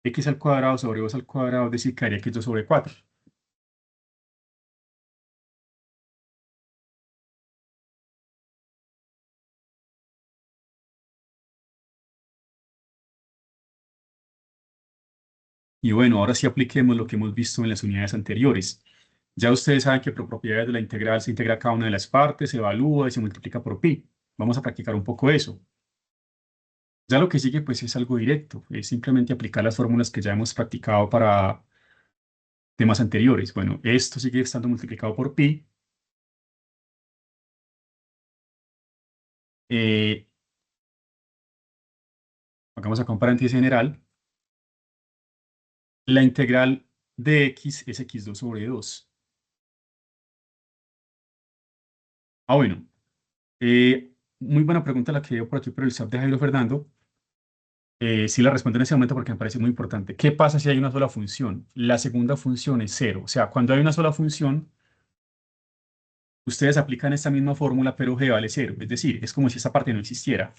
[SPEAKER 1] X al cuadrado sobre 2 al cuadrado, es decir, quedaría que 2 sobre 4. Y bueno, ahora sí apliquemos lo que hemos visto en las unidades anteriores. Ya ustedes saben que por propiedades de la integral se integra cada una de las partes, se evalúa y se multiplica por pi. Vamos a practicar un poco eso. Ya lo que sigue pues es algo directo, es simplemente aplicar las fórmulas que ya hemos practicado para temas anteriores. Bueno, esto sigue estando multiplicado por pi. Eh, Hagamos acá un paréntesis general. La integral de x es x2 sobre 2. Bueno, muy buena pregunta la que dio por aquí por el chat de Jairo Fernando. Sí la respondo en ese momento porque me parece muy importante. ¿Qué pasa si hay una sola función? La segunda función es cero. O sea, cuando hay una sola función, ustedes aplican esta misma fórmula, pero g vale cero. Es decir, es como si esta parte no existiera.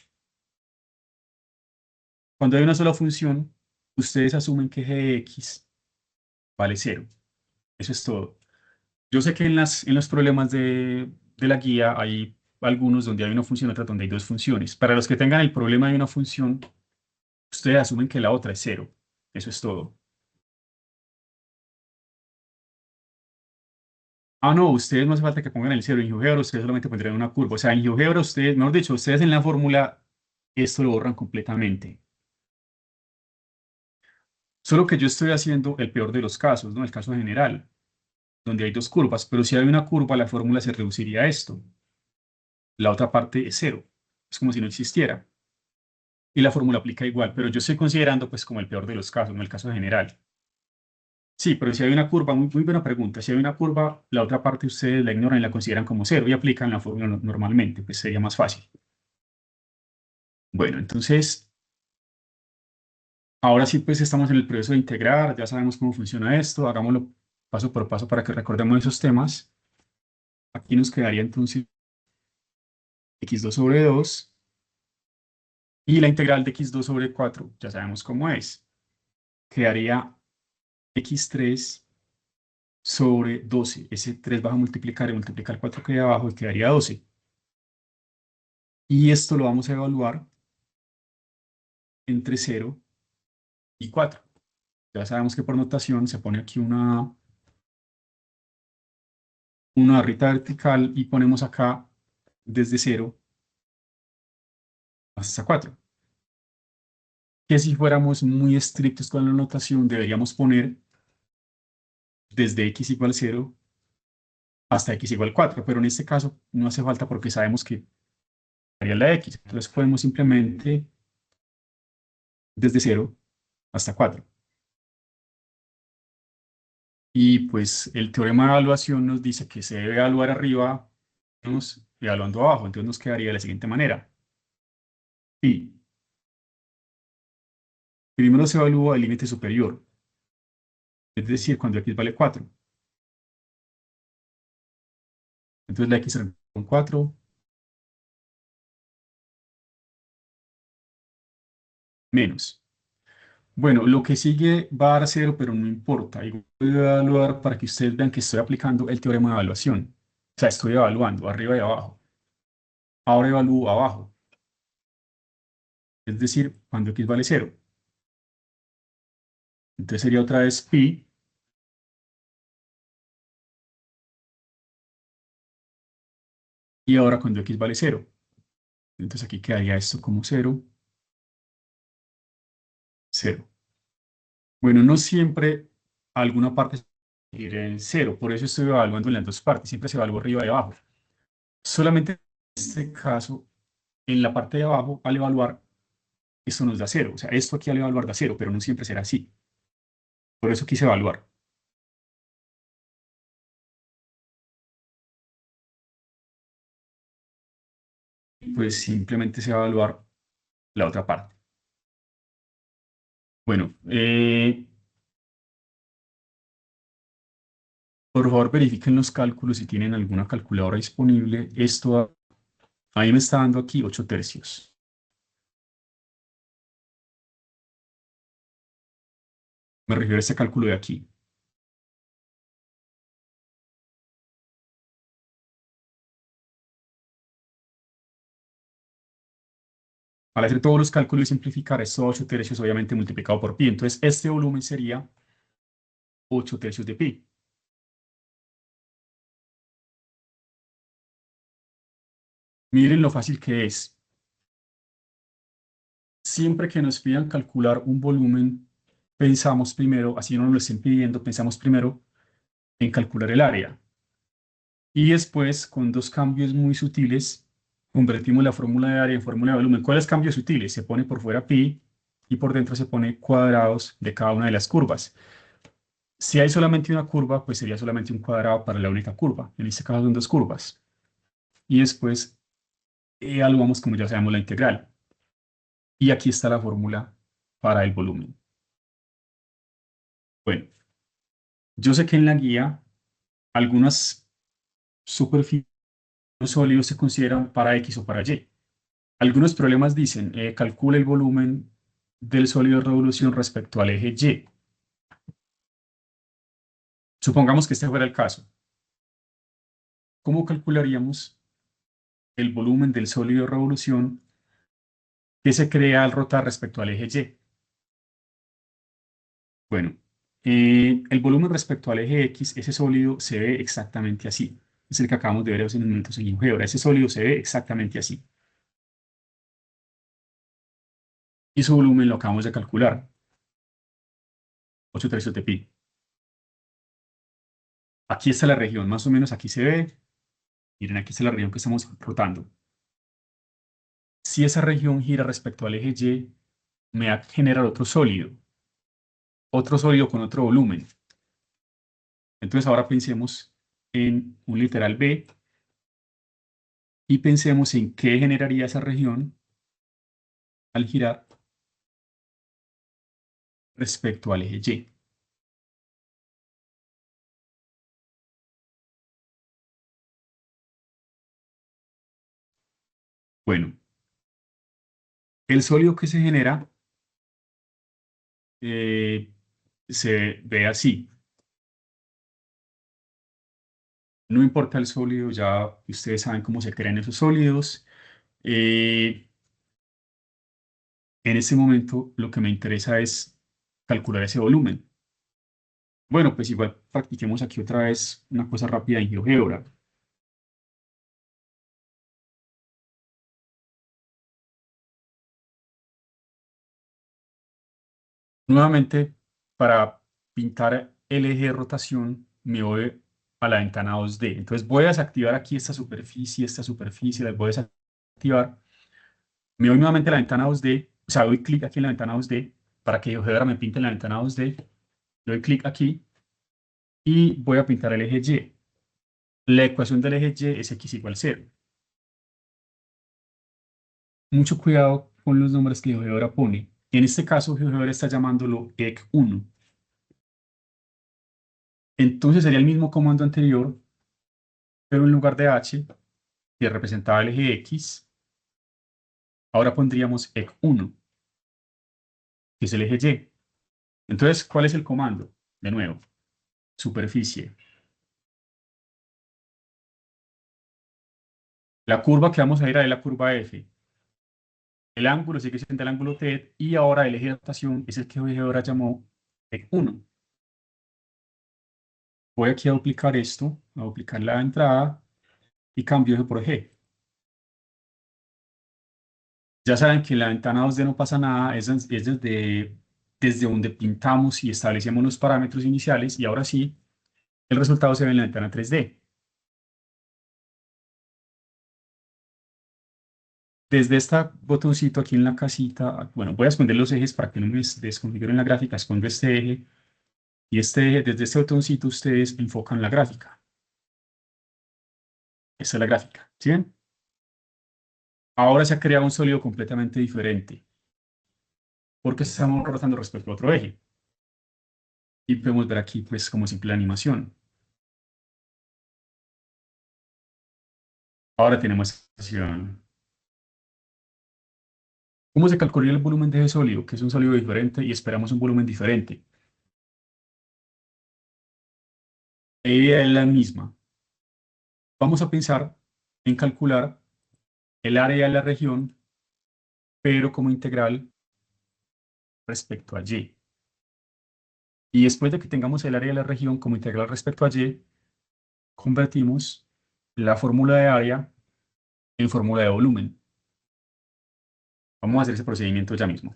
[SPEAKER 1] Cuando hay una sola función, ustedes asumen que g de x vale cero. Eso es todo. Yo sé que en los problemas de la guía hay algunos donde hay una función, otras donde hay dos funciones. Para los que tengan el problema de una función, ustedes asumen que la otra es cero. Eso es todo. No, ustedes no hace falta que pongan el cero en GeoGebra, ustedes solamente pondrían una curva. O sea, en GeoGebra ustedes, mejor dicho, ustedes en la fórmula esto lo borran completamente. Solo que yo estoy haciendo el peor de los casos, ¿no? El caso general, donde hay dos curvas, pero si hay una curva, la fórmula se reduciría a esto. La otra parte es cero. Es como si no existiera. Y la fórmula aplica igual, pero yo estoy considerando pues como el peor de los casos, no el caso general. Sí, pero si hay una curva, muy buena pregunta. Si hay una curva, la otra parte ustedes la ignoran y la consideran como cero y aplican la fórmula normalmente, pues sería más fácil. Bueno, entonces, ahora sí, pues estamos en el proceso de integrar, ya sabemos cómo funciona esto, hagámoslo paso por paso para que recordemos esos temas. Aquí nos quedaría entonces x2 sobre 2 y la integral de x2 sobre 4, ya sabemos cómo es. Quedaría x3 sobre 12. Ese 3 vas a multiplicar y multiplicar 4 que hay abajo y quedaría 12. Y esto lo vamos a evaluar entre 0 y 4. Ya sabemos que por notación se pone aquí una barrita vertical y ponemos acá desde 0 hasta 4. Que si fuéramos muy estrictos con la notación, deberíamos poner desde x igual 0 hasta x igual 4, pero en este caso no hace falta porque sabemos que varía la x. Entonces podemos simplemente desde 0 hasta 4. Y pues el teorema de evaluación nos dice que se debe evaluar arriba menos evaluando abajo. Entonces nos quedaría de la siguiente manera. Y primero se evalúa el límite superior, es decir, cuando x vale 4. Entonces la x con 4 menos. Bueno, lo que sigue va a dar 0, pero no importa. Igual voy a evaluar para que ustedes vean que estoy aplicando el teorema de evaluación. O sea, estoy evaluando arriba y abajo. Ahora evalúo abajo. Es decir, cuando x vale 0. Entonces sería otra vez pi. Y ahora cuando x vale 0. Entonces aquí quedaría esto como 0, 0. Bueno, no siempre alguna parte irá en 0. Por eso estoy evaluando en las dos partes. Siempre se evalúa arriba y abajo. Solamente en este caso, en la parte de abajo, al evaluar, esto nos da 0. O sea, esto aquí al evaluar da 0, pero no siempre será así. Por eso quise evaluar. Pues simplemente se va a evaluar la otra parte. Bueno, por favor verifiquen los cálculos si tienen alguna calculadora disponible. Esto a mí me está dando aquí 8 tercios. Me refiero a este cálculo de aquí. Al hacer todos los cálculos y simplificar, estos 8 tercios obviamente multiplicado por pi. Entonces, este volumen sería 8 tercios de pi. Miren lo fácil que es. Siempre que nos pidan calcular un volumen, pensamos primero, así no nos lo estén pidiendo, pensamos primero en calcular el área. Y después, con dos cambios muy sutiles, convertimos la fórmula de área en fórmula de volumen. ¿Cuáles cambios sutiles? Se pone por fuera pi y por dentro se pone cuadrados de cada una de las curvas. Si hay solamente una curva, pues sería solamente un cuadrado para la única curva. En este caso son dos curvas. Y después evaluamos como ya sabemos la integral. Y aquí está la fórmula para el volumen. Bueno, yo sé que en la guía algunas superficies sólidos se consideran para X o para Y. Algunos problemas dicen, calcula el volumen del sólido de revolución respecto al eje Y. Supongamos que este fuera el caso. ¿Cómo calcularíamos el volumen del sólido de revolución que se crea al rotar respecto al eje Y? Bueno, el volumen respecto al eje X, ese sólido se ve exactamente así. Es el que acabamos de ver hace unos minutos en GeoGebra. Ese sólido se ve exactamente así. Y su volumen lo acabamos de calcular. 8 tercios de pi. Aquí está la región, más o menos aquí se ve. Miren, aquí está la región que estamos rotando. Si esa región gira respecto al eje Y, me va a generar otro sólido con otro volumen. Entonces ahora pensemos en un literal B y pensemos en qué generaría esa región al girar respecto al eje Y. Bueno, el sólido que se genera eh, se ve así. No importa el sólido, ya ustedes saben cómo se crean esos sólidos. En este momento lo que me interesa es calcular ese volumen. Bueno, pues igual practiquemos aquí otra vez una cosa rápida en GeoGebra. Nuevamente, para pintar el eje de rotación, me voy a la ventana 2D. Entonces voy a desactivar aquí esta superficie, las voy a desactivar. Me voy nuevamente a la ventana 2D, o sea, doy clic aquí en la ventana 2D para que GeoGebra me pinte en la ventana 2D. Doy clic aquí y voy a pintar el eje Y. La ecuación del eje Y es x igual 0. Mucho cuidado con los nombres que GeoGebra pone. En este caso, GeoGebra está llamándolo EC1. Entonces sería el mismo comando anterior, pero en lugar de H, que representaba el eje X, ahora pondríamos EC1, que es el eje Y. Entonces, ¿cuál es el comando? De nuevo, superficie. La curva que vamos a ir a es la curva F. El ángulo sigue siendo el ángulo θ y ahora el eje de rotación es el que GeoGebra llamó EC1. Voy aquí a duplicar esto, a duplicar la entrada y cambio eso por G. Ya saben que en la ventana 2D no pasa nada, es desde donde pintamos y establecemos los parámetros iniciales y ahora sí, el resultado se ve en la ventana 3D. Desde este botoncito aquí en la casita, bueno, voy a esconder los ejes para que no me desconfiguren la gráfica, escondo este eje y este eje, desde este botoncito ustedes enfocan la gráfica. Esta es la gráfica, ¿sí ven? Ahora se ha creado un sólido completamente diferente porque estamos rotando respecto a otro eje. Y podemos ver aquí, pues, como simple animación. Ahora tenemos esta situación. ¿Cómo se calcula el volumen de ese sólido? Que es un sólido diferente y esperamos un volumen diferente. La idea es la misma. Vamos a pensar en calcular el área de la región, pero como integral respecto a Y. Y después de que tengamos el área de la región como integral respecto a Y, convertimos la fórmula de área en fórmula de volumen. Vamos a hacer ese procedimiento ya mismo.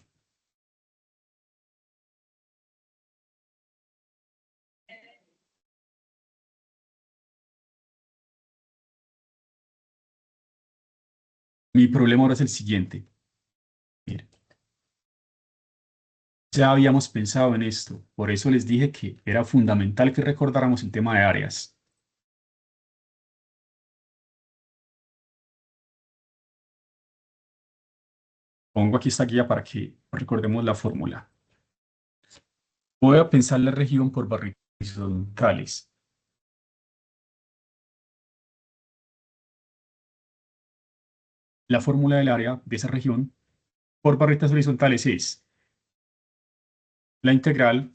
[SPEAKER 1] Mi problema ahora es el siguiente. Miren, ya habíamos pensado en esto, por eso les dije que era fundamental que recordáramos el tema de áreas. Pongo aquí esta guía para que recordemos la fórmula. Voy a pensar la región por barritas horizontales. La fórmula del área de esa región por barritas horizontales es la integral,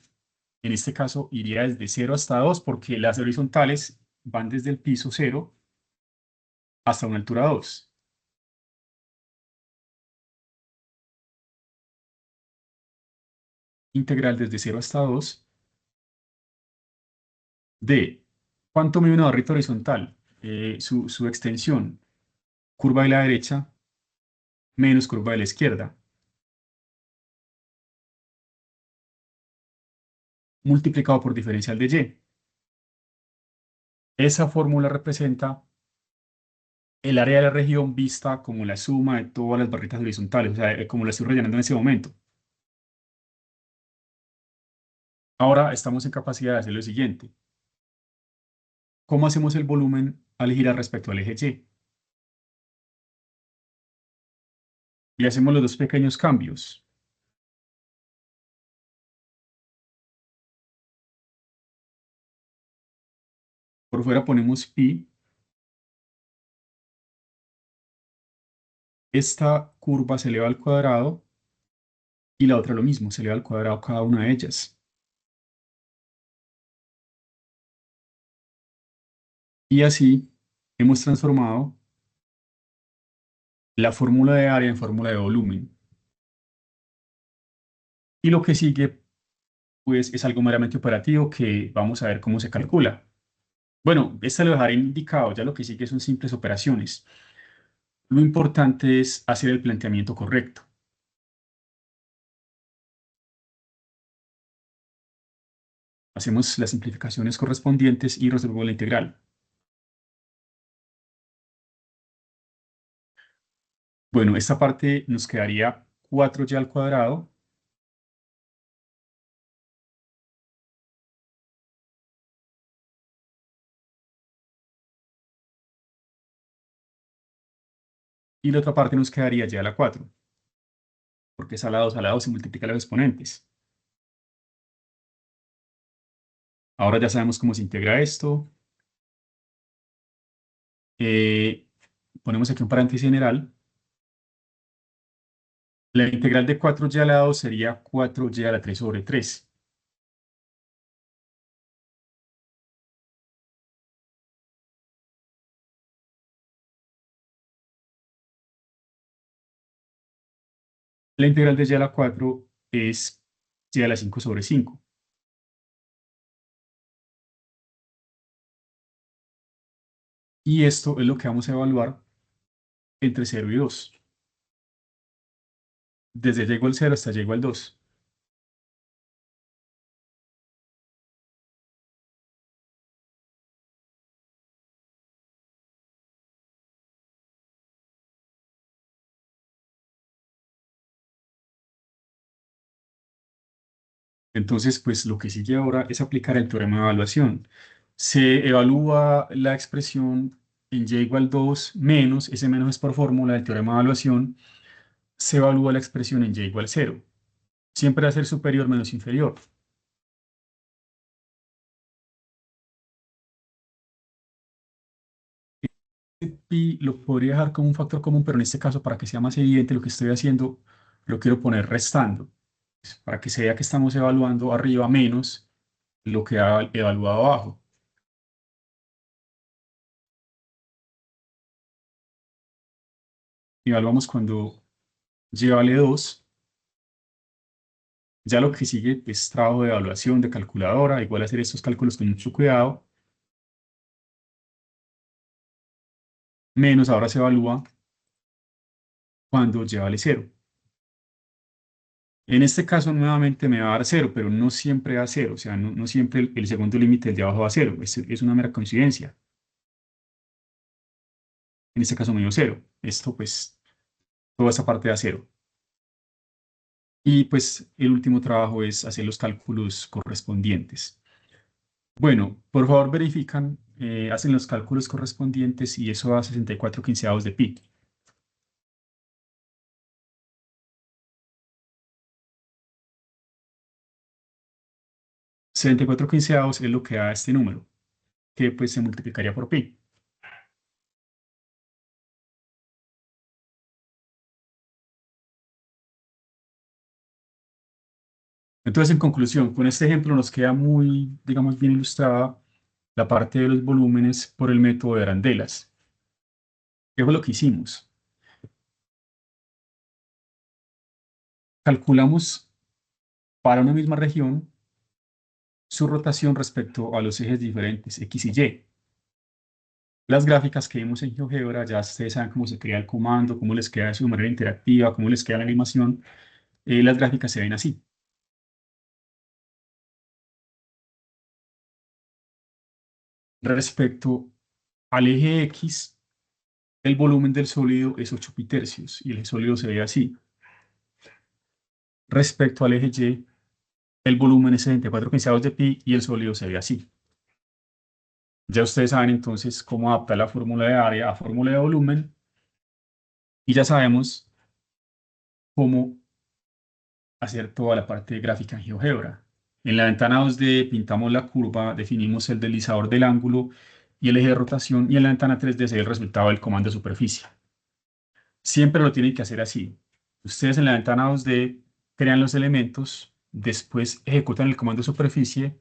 [SPEAKER 1] en este caso iría desde 0 hasta 2 porque las horizontales van desde el piso 0 hasta una altura 2. Integral desde 0 hasta 2 de ¿cuánto mide una barrita horizontal? Su extensión, curva de la derecha menos curva de la izquierda, multiplicado por diferencial de Y. Esa fórmula representa el área de la región vista como la suma de todas las barritas horizontales, o sea, como la estoy rellenando en ese momento. Ahora estamos en capacidad de hacer lo siguiente. ¿Cómo hacemos el volumen al girar respecto al eje Y? Y hacemos los dos pequeños cambios. Por fuera ponemos pi. Esta curva se eleva al cuadrado y la otra lo mismo, se eleva al cuadrado cada una de ellas. Y así hemos transformado la fórmula de área en fórmula de volumen. Y lo que sigue, pues, es algo meramente operativo que vamos a ver cómo se calcula. Bueno, esta lo dejaré indicado, ya lo que sigue son simples operaciones. Lo importante es hacer el planteamiento correcto. Hacemos las simplificaciones correspondientes y resolvemos la integral. Bueno, esta parte nos quedaría 4y al cuadrado y la otra parte nos quedaría y a la 4, porque es a la 2 se multiplican los exponentes. Ahora ya sabemos cómo se integra esto. Ponemos aquí un paréntesis general. La integral de 4y a la 2 sería 4y a la 3 sobre 3. La integral de y a la 4 es y a la 5 sobre 5. Y esto es lo que vamos a evaluar entre 0 y 2. Desde y igual 0 hasta y igual 2. Entonces, pues lo que sigue ahora es aplicar el teorema de evaluación. Se evalúa la expresión en y igual 2 menos, ese menos es por fórmula del teorema de evaluación, se evalúa la expresión en y igual 0. Siempre va a ser superior menos inferior. Pi lo podría dejar como un factor común, pero en este caso, para que sea más evidente lo que estoy haciendo, lo quiero poner restando, para que se vea que estamos evaluando arriba menos lo que ha evaluado abajo. Evaluamos cuando y vale 2. Ya lo que sigue es trabajo de evaluación de calculadora, igual hacer estos cálculos con mucho cuidado. Menos ahora se evalúa cuando y vale 0. En este caso nuevamente me va a dar 0, pero no siempre da 0, o sea, no siempre el segundo límite del de abajo va a 0, es una mera coincidencia. En este caso me dio 0. Esto pues, toda esta parte da 0. Y pues el último trabajo es hacer los cálculos correspondientes. Bueno, por favor verifican, hacen los cálculos correspondientes y eso da 64/15 de pi. 64/15 es lo que da este número, que pues se multiplicaría por pi. Entonces, en conclusión, con este ejemplo nos queda muy, digamos, bien ilustrada la parte de los volúmenes por el método de arandelas. ¿Qué fue lo que hicimos? Calculamos para una misma región su rotación respecto a los ejes diferentes, X y Y. Las gráficas que vimos en GeoGebra, ya ustedes saben cómo se crea el comando, cómo les queda de su manera interactiva, cómo les queda la animación. Las gráficas se ven así. Respecto al eje X, el volumen del sólido es 8 pitercios y el sólido se ve así. Respecto al eje Y, el volumen es 64/15 de pi y el sólido se ve así. Ya ustedes saben entonces cómo adaptar la fórmula de área a fórmula de volumen y ya sabemos cómo hacer toda la parte gráfica en GeoGebra. En la ventana 2D pintamos la curva, definimos el deslizador del ángulo y el eje de rotación, y en la ventana 3D se ve el resultado del comando de superficie. Siempre lo tienen que hacer así. Ustedes en la ventana 2D crean los elementos, después ejecutan el comando de superficie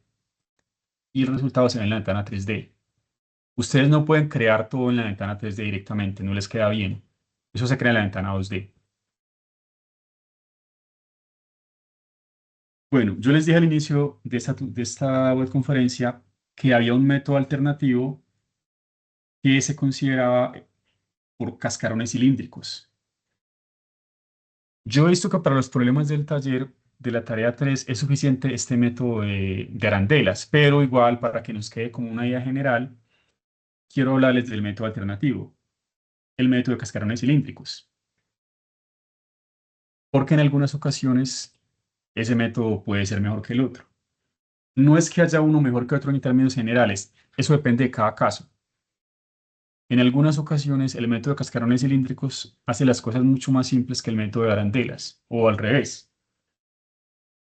[SPEAKER 1] y el resultado se ve en la ventana 3D. Ustedes no pueden crear todo en la ventana 3D directamente, no les queda bien. Eso se crea en la ventana 2D. Bueno, yo les dije al inicio de esta webconferencia que había un método alternativo que se consideraba por cascarones cilíndricos. Yo he visto que para los problemas del taller de la tarea 3 es suficiente este método de arandelas, pero igual para que nos quede como una idea general, quiero hablarles del método alternativo, el método de cascarones cilíndricos, porque en algunas ocasiones ese método puede ser mejor que el otro. No es que haya uno mejor que otro en términos generales, eso depende de cada caso. En algunas ocasiones el método de cascarones cilíndricos hace las cosas mucho más simples que el método de arandelas, o al revés.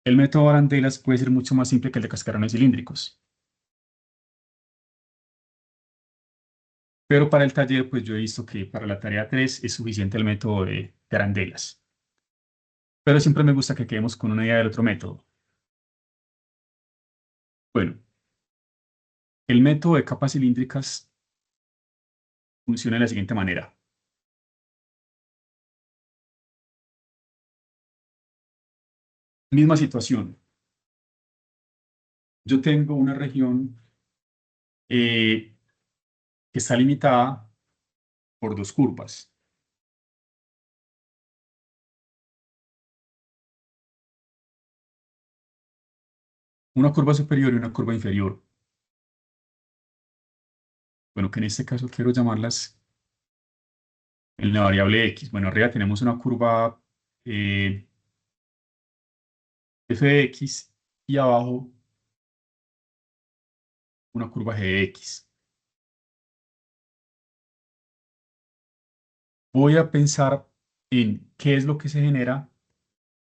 [SPEAKER 1] El método de arandelas puede ser mucho más simple que el de cascarones cilíndricos. Pero para el taller, pues yo he visto que para la tarea 3 es suficiente el método de arandelas. Pero siempre me gusta que quedemos con una idea del otro método. Bueno, el método de capas cilíndricas funciona de la siguiente manera. Misma situación. Yo tengo una región que está limitada por dos curvas. Una curva superior y una curva inferior. Bueno, que en este caso quiero llamarlas en la variable x. Bueno, arriba tenemos una curva f de x y abajo una curva g de x. Voy a pensar en qué es lo que se genera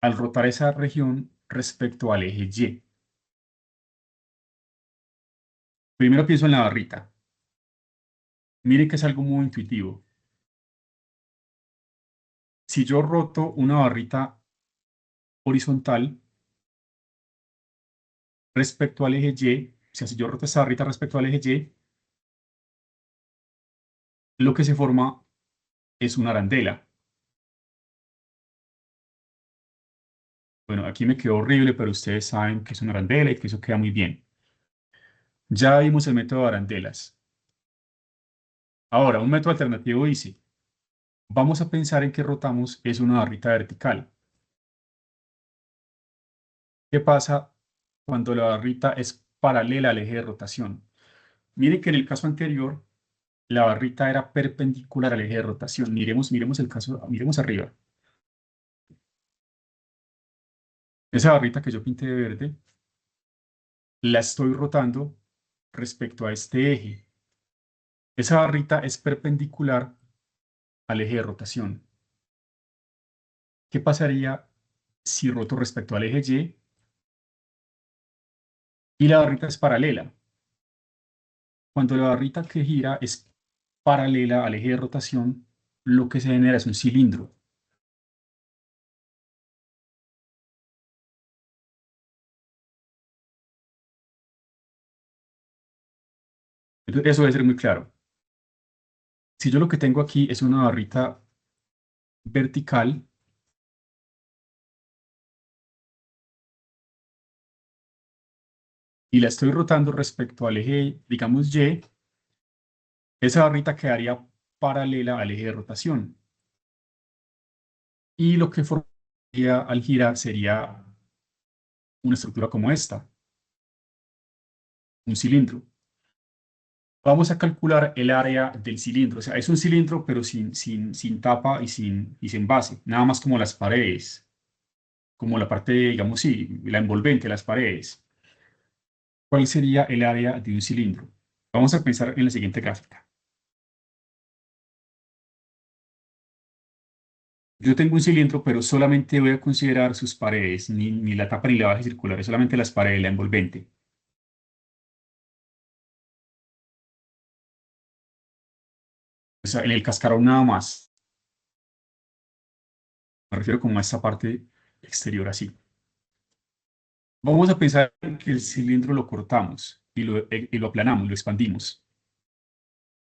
[SPEAKER 1] al rotar esa región respecto al eje y. Primero pienso en la barrita. Mire que es algo muy intuitivo. Si yo roto una barrita horizontal respecto al eje y, o sea, si yo roto esa barrita respecto al eje y, lo que se forma es una arandela. Bueno, aquí me quedó horrible, pero ustedes saben que es una arandela y que eso queda muy bien. Ya vimos el método de arandelas. Ahora, un método alternativo dice, vamos a pensar en que rotamos es una barrita vertical. ¿Qué pasa cuando la barrita es paralela al eje de rotación? Miren que en el caso anterior, la barrita era perpendicular al eje de rotación. Miremos el caso, miremos arriba. Esa barrita que yo pinté de verde, la estoy rotando respecto a este eje. Esa barrita es perpendicular al eje de rotación. ¿Qué pasaría si roto respecto al eje y la barrita es paralela? Cuando la barrita que gira es paralela al eje de rotación, lo que se genera es un cilindro. Entonces, eso debe ser muy claro. Si yo lo que tengo aquí es una barrita vertical, y la estoy rotando respecto al eje, digamos, Y, esa barrita quedaría paralela al eje de rotación. Y lo que formaría al girar sería una estructura como esta, un cilindro. Vamos a calcular el área del cilindro. O sea, es un cilindro, pero sin tapa y sin base. Nada más como las paredes, como la parte, digamos, sí, la envolvente, las paredes. ¿Cuál sería el área de un cilindro? Vamos a pensar en la siguiente gráfica. Yo tengo un cilindro, pero solamente voy a considerar sus paredes, ni la tapa ni la base circular, solamente las paredes, la envolvente. O sea, en el cascarón nada más. Me refiero como a esta parte exterior así. Vamos a pensar que el cilindro lo cortamos y lo aplanamos, lo expandimos.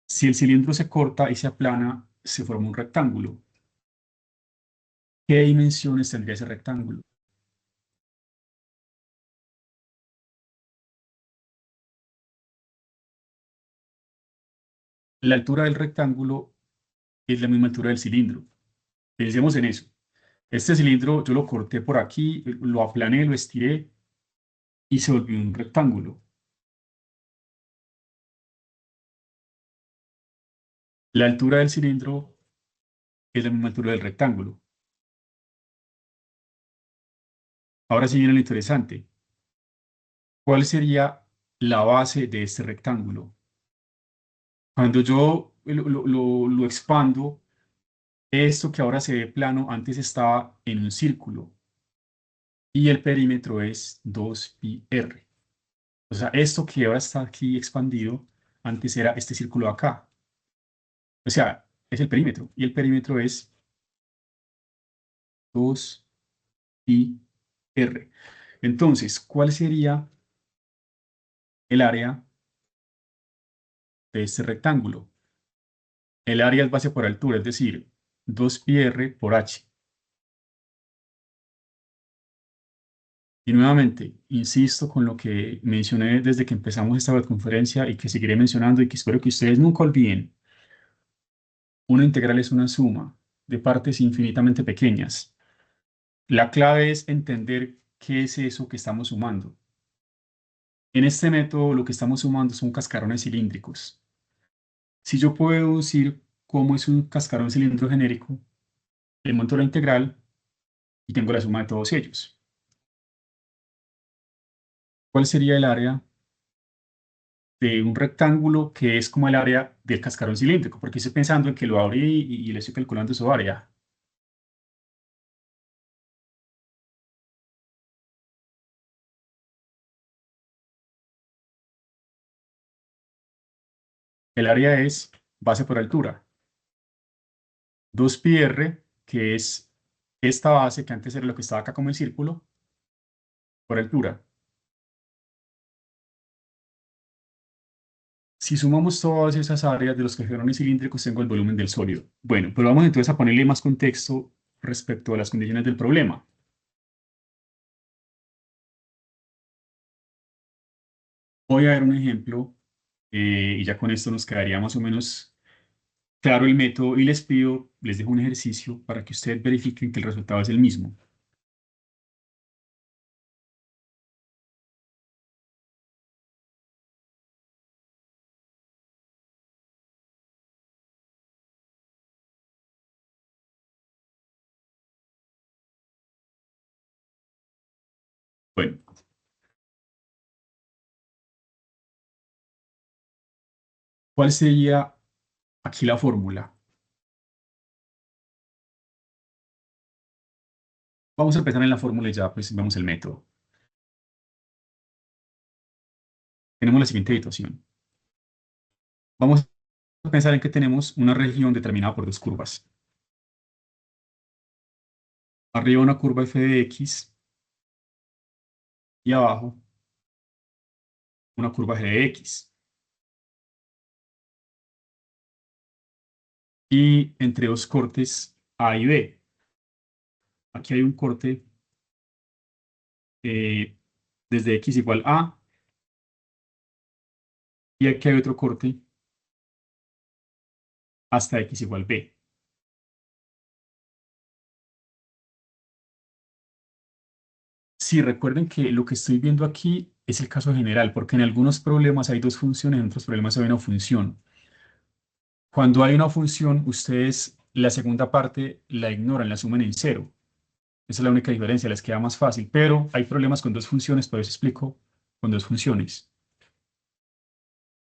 [SPEAKER 1] Si el cilindro se corta y se aplana, se forma un rectángulo. ¿Qué dimensiones tendría ese rectángulo? La altura del rectángulo es la misma altura del cilindro. Pensemos en eso. Este cilindro yo lo corté por aquí, lo aplané, lo estiré y se volvió un rectángulo. La altura del cilindro es la misma altura del rectángulo. Ahora sí viene lo interesante. ¿Cuál sería la base de este rectángulo? Cuando yo lo expando, esto que ahora se ve plano, antes estaba en un círculo y el perímetro es 2πr. O sea, esto que ahora está aquí expandido, antes era este círculo de acá. O sea, es el perímetro y el perímetro es 2πr. Entonces, ¿cuál sería el área de este rectángulo? El área es base por altura, es decir, 2πr por h. Y nuevamente, insisto con lo que mencioné desde que empezamos esta webconferencia y que seguiré mencionando y que espero que ustedes nunca olviden. Una integral es una suma de partes infinitamente pequeñas. La clave es entender qué es eso que estamos sumando. En este método lo que estamos sumando son cascarones cilíndricos. Si yo puedo decir cómo es un cascarón cilíndrico genérico, le monto la integral y tengo la suma de todos ellos. ¿Cuál sería el área de un rectángulo que es como el área del cascarón cilíndrico? Porque estoy pensando en que lo abrí y le estoy calculando su área. El área es base por altura. 2πr, que es esta base que antes era lo que estaba acá como el círculo, por altura. Si sumamos todas esas áreas de los cascarones cilíndricos, tengo el volumen del sólido. Bueno, pero vamos entonces a ponerle más contexto respecto a las condiciones del problema. Voy a ver un ejemplo y ya con esto nos quedaría más o menos claro el método y les dejo un ejercicio para que ustedes verifiquen que el resultado es el mismo. Bueno, ¿cuál sería aquí la fórmula? Vamos a empezar en la fórmula y ya pues vemos el método. Tenemos la siguiente situación. Vamos a pensar en que tenemos una región determinada por dos curvas. Arriba una curva f de x y abajo una curva g de x. Y entre dos cortes A y B. Aquí hay un corte desde x igual a y aquí hay otro corte hasta x igual b. Sí, recuerden que lo que estoy viendo aquí es el caso general, porque en algunos problemas hay dos funciones, en otros problemas hay una función. Cuando hay una función, ustedes la segunda parte la ignoran, la suman en cero. Esa es la única diferencia, les queda más fácil, pero hay problemas con dos funciones, por eso explico con dos funciones.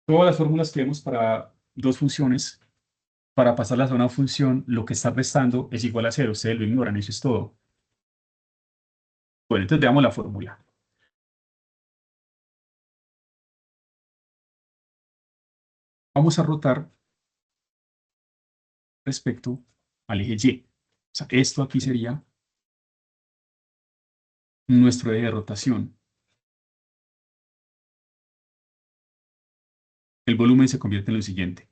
[SPEAKER 1] Todas las fórmulas que vemos para dos funciones para pasarlas a una función, lo que está restando es igual a 0. Ustedes lo ignoran, eso es todo. Bueno, entonces veamos la fórmula. Vamos a rotar respecto al eje Y. O sea, esto aquí sería nuestro eje de rotación. El volumen se convierte en lo siguiente.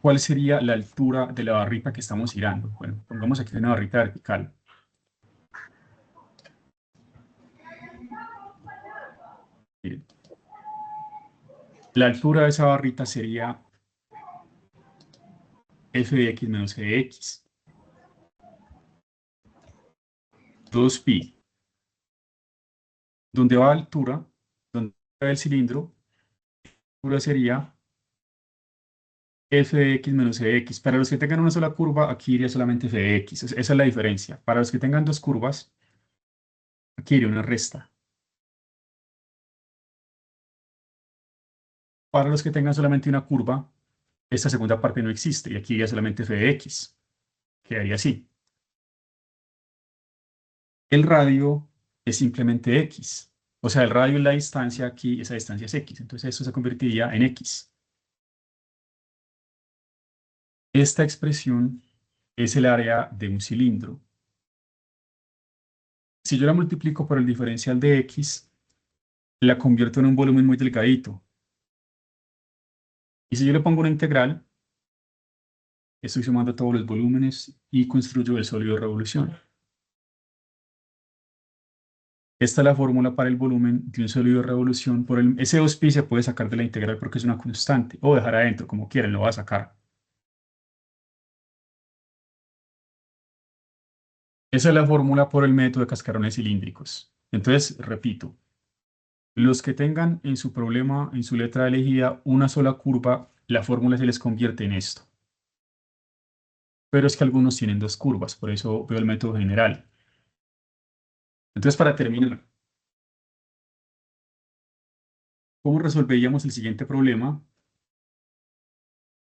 [SPEAKER 1] ¿Cuál sería la altura de la barrita que estamos girando? Bueno, pongamos aquí una barrita vertical. Miren. La altura de esa barrita sería f de x menos g de x. 2pi. Donde va la altura, donde va el cilindro, la altura sería f de x menos g de x. Para los que tengan una sola curva, aquí iría solamente f de x. Esa es la diferencia. Para los que tengan dos curvas, aquí iría una resta. Para los que tengan solamente una curva, esta segunda parte no existe y aquí iría solamente f de x. Quedaría así. El radio es simplemente x. O sea, el radio es la distancia aquí, esa distancia es x. Entonces eso se convertiría en x. Esta expresión es el área de un cilindro. Si yo la multiplico por el diferencial de x, la convierto en un volumen muy delgadito. Y si yo le pongo una integral, estoy sumando todos los volúmenes y construyo el sólido de revolución. Esta es la fórmula para el volumen de un sólido de revolución. Ese 2pi se puede sacar de la integral porque es una constante, o dejar adentro, como quieran, lo va a sacar. Esa es la fórmula por el método de cascarones cilíndricos. Entonces, repito, los que tengan en su problema, en su letra elegida, una sola curva, la fórmula se les convierte en esto. Pero es que algunos tienen dos curvas, por eso veo el método general. Entonces, para terminar, ¿cómo resolveríamos el siguiente problema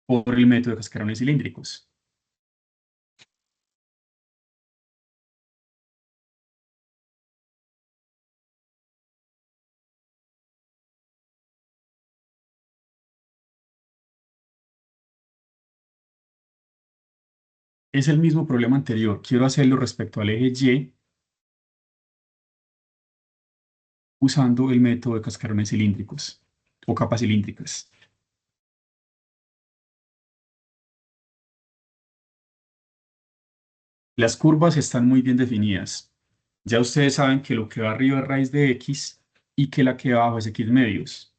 [SPEAKER 1] por el método de cascarones cilíndricos? Es el mismo problema anterior. Quiero hacerlo respecto al eje Y usando el método de cascarones cilíndricos o capas cilíndricas. Las curvas están muy bien definidas. Ya ustedes saben que lo que va arriba es raíz de x y que la que va abajo es x medios.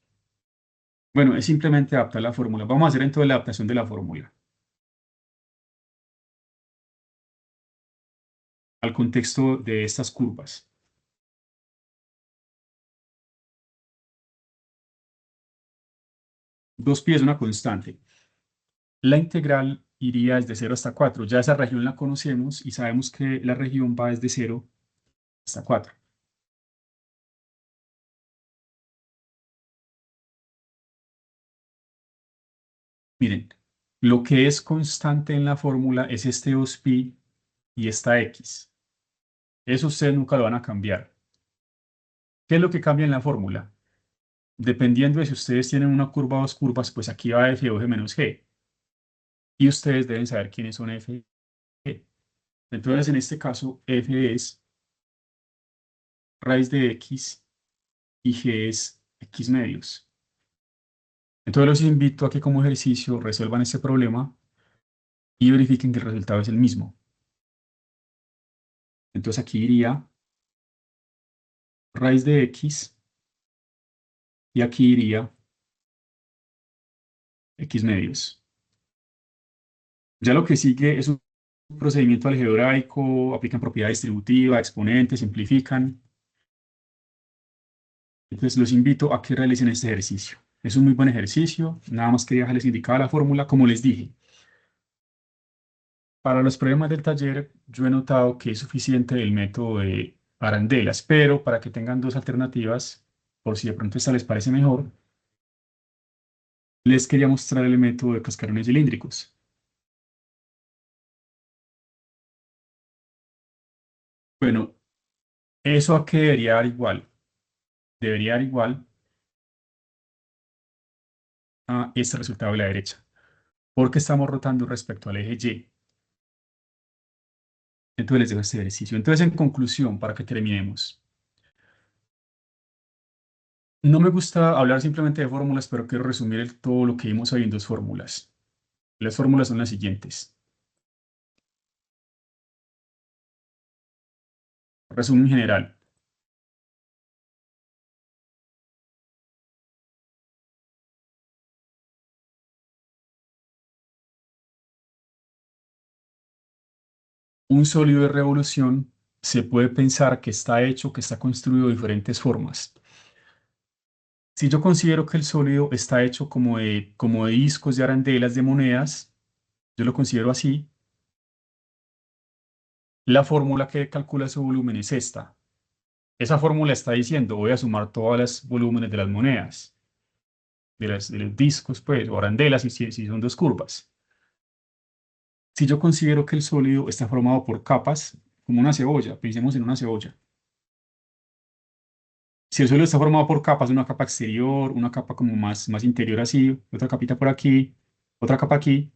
[SPEAKER 1] Bueno, es simplemente adaptar la fórmula. Vamos a hacer entonces la adaptación de la fórmula al contexto de estas curvas. 2pi es una constante. La integral iría desde 0 hasta 4. Ya esa región la conocemos y sabemos que la región va desde 0 hasta 4. Miren, lo que es constante en la fórmula es este 2pi y esta x. Eso ustedes nunca lo van a cambiar. ¿Qué es lo que cambia en la fórmula? Dependiendo de si ustedes tienen una curva o dos curvas, pues aquí va f o g menos g. Y ustedes deben saber quiénes son f y g. Entonces, en este caso, f es raíz de x y g es x medios. Entonces, los invito a que como ejercicio resuelvan este problema y verifiquen que el resultado es el mismo. Entonces, aquí iría raíz de x y aquí iría x medios. Ya lo que sigue es un procedimiento algebraico, aplican propiedad distributiva, exponentes, simplifican. Entonces los invito a que realicen este ejercicio. Es un muy buen ejercicio, nada más quería dejarles indicada la fórmula, como les dije. Para los problemas del taller, yo he notado que es suficiente el método de arandelas, pero para que tengan dos alternativas, por si de pronto esta les parece mejor, les quería mostrar el método de cascarones cilíndricos. Bueno, ¿eso a qué debería dar igual? Debería dar igual a este resultado de la derecha, porque estamos rotando respecto al eje Y. Entonces les dejo este ejercicio. Entonces, en conclusión, para que terminemos. No me gusta hablar simplemente de fórmulas, pero quiero resumir todo lo que vimos hoy en dos fórmulas. Las fórmulas son las siguientes. Resumen general. Un sólido de revolución se puede pensar que está hecho, que está construido de diferentes formas. Si yo considero que el sólido está hecho como de discos, de arandelas, de monedas, yo lo considero así. La fórmula que calcula su volumen es esta. Esa fórmula está diciendo, voy a sumar todos los volúmenes de las monedas, de los discos, pues, o arandelas, si son dos curvas. Si yo considero que el sólido está formado por capas, como una cebolla, pensemos en una cebolla. Si el sólido está formado por capas, una capa exterior, una capa como más interior así, otra capita por aquí, otra capa aquí,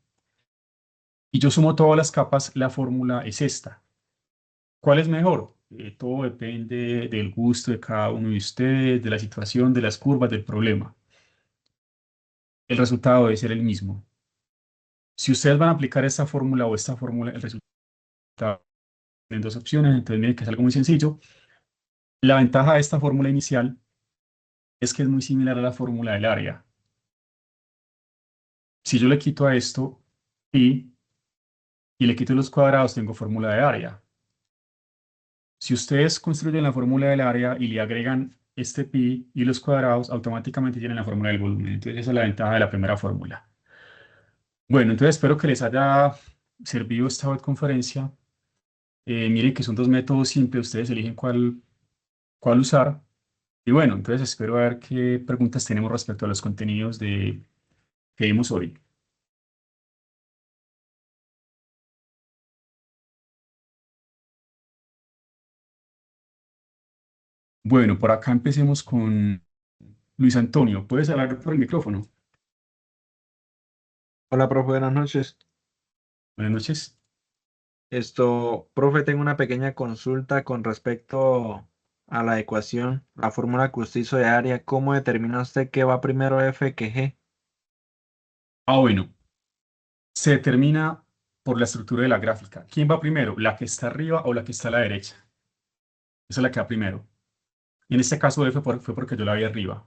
[SPEAKER 1] y yo sumo todas las capas, la fórmula es esta. ¿Cuál es mejor? Todo depende del gusto de cada uno de ustedes, de la situación, de las curvas, del problema. El resultado debe ser el mismo. Si ustedes van a aplicar esta fórmula o esta fórmula, el resultado en dos opciones, entonces miren que es algo muy sencillo. La ventaja de esta fórmula inicial es que es muy similar a la fórmula del área. Si yo le quito a esto y le quito los cuadrados, tengo fórmula de área. Si ustedes construyen la fórmula del área y le agregan este pi y los cuadrados, automáticamente tienen la fórmula del volumen. Entonces esa es la ventaja de la primera fórmula. Bueno, entonces espero que les haya servido esta webconferencia. Miren que son dos métodos simples, ustedes eligen cuál usar. Y bueno, entonces espero ver qué preguntas tenemos respecto a los contenidos que vimos hoy. Bueno, por acá empecemos con Luis Antonio. ¿Puedes hablar por el micrófono?
[SPEAKER 4] Hola, profe, buenas noches.
[SPEAKER 1] Buenas noches.
[SPEAKER 4] Profe, tengo una pequeña consulta con respecto a la ecuación, la fórmula que usted hizo de área. ¿Cómo determina usted que va primero F que G?
[SPEAKER 1] Bueno, se determina por la estructura de la gráfica. ¿Quién va primero? ¿La que está arriba o la que está a la derecha? Esa es la que va primero. Y en este caso F fue porque yo la vi arriba.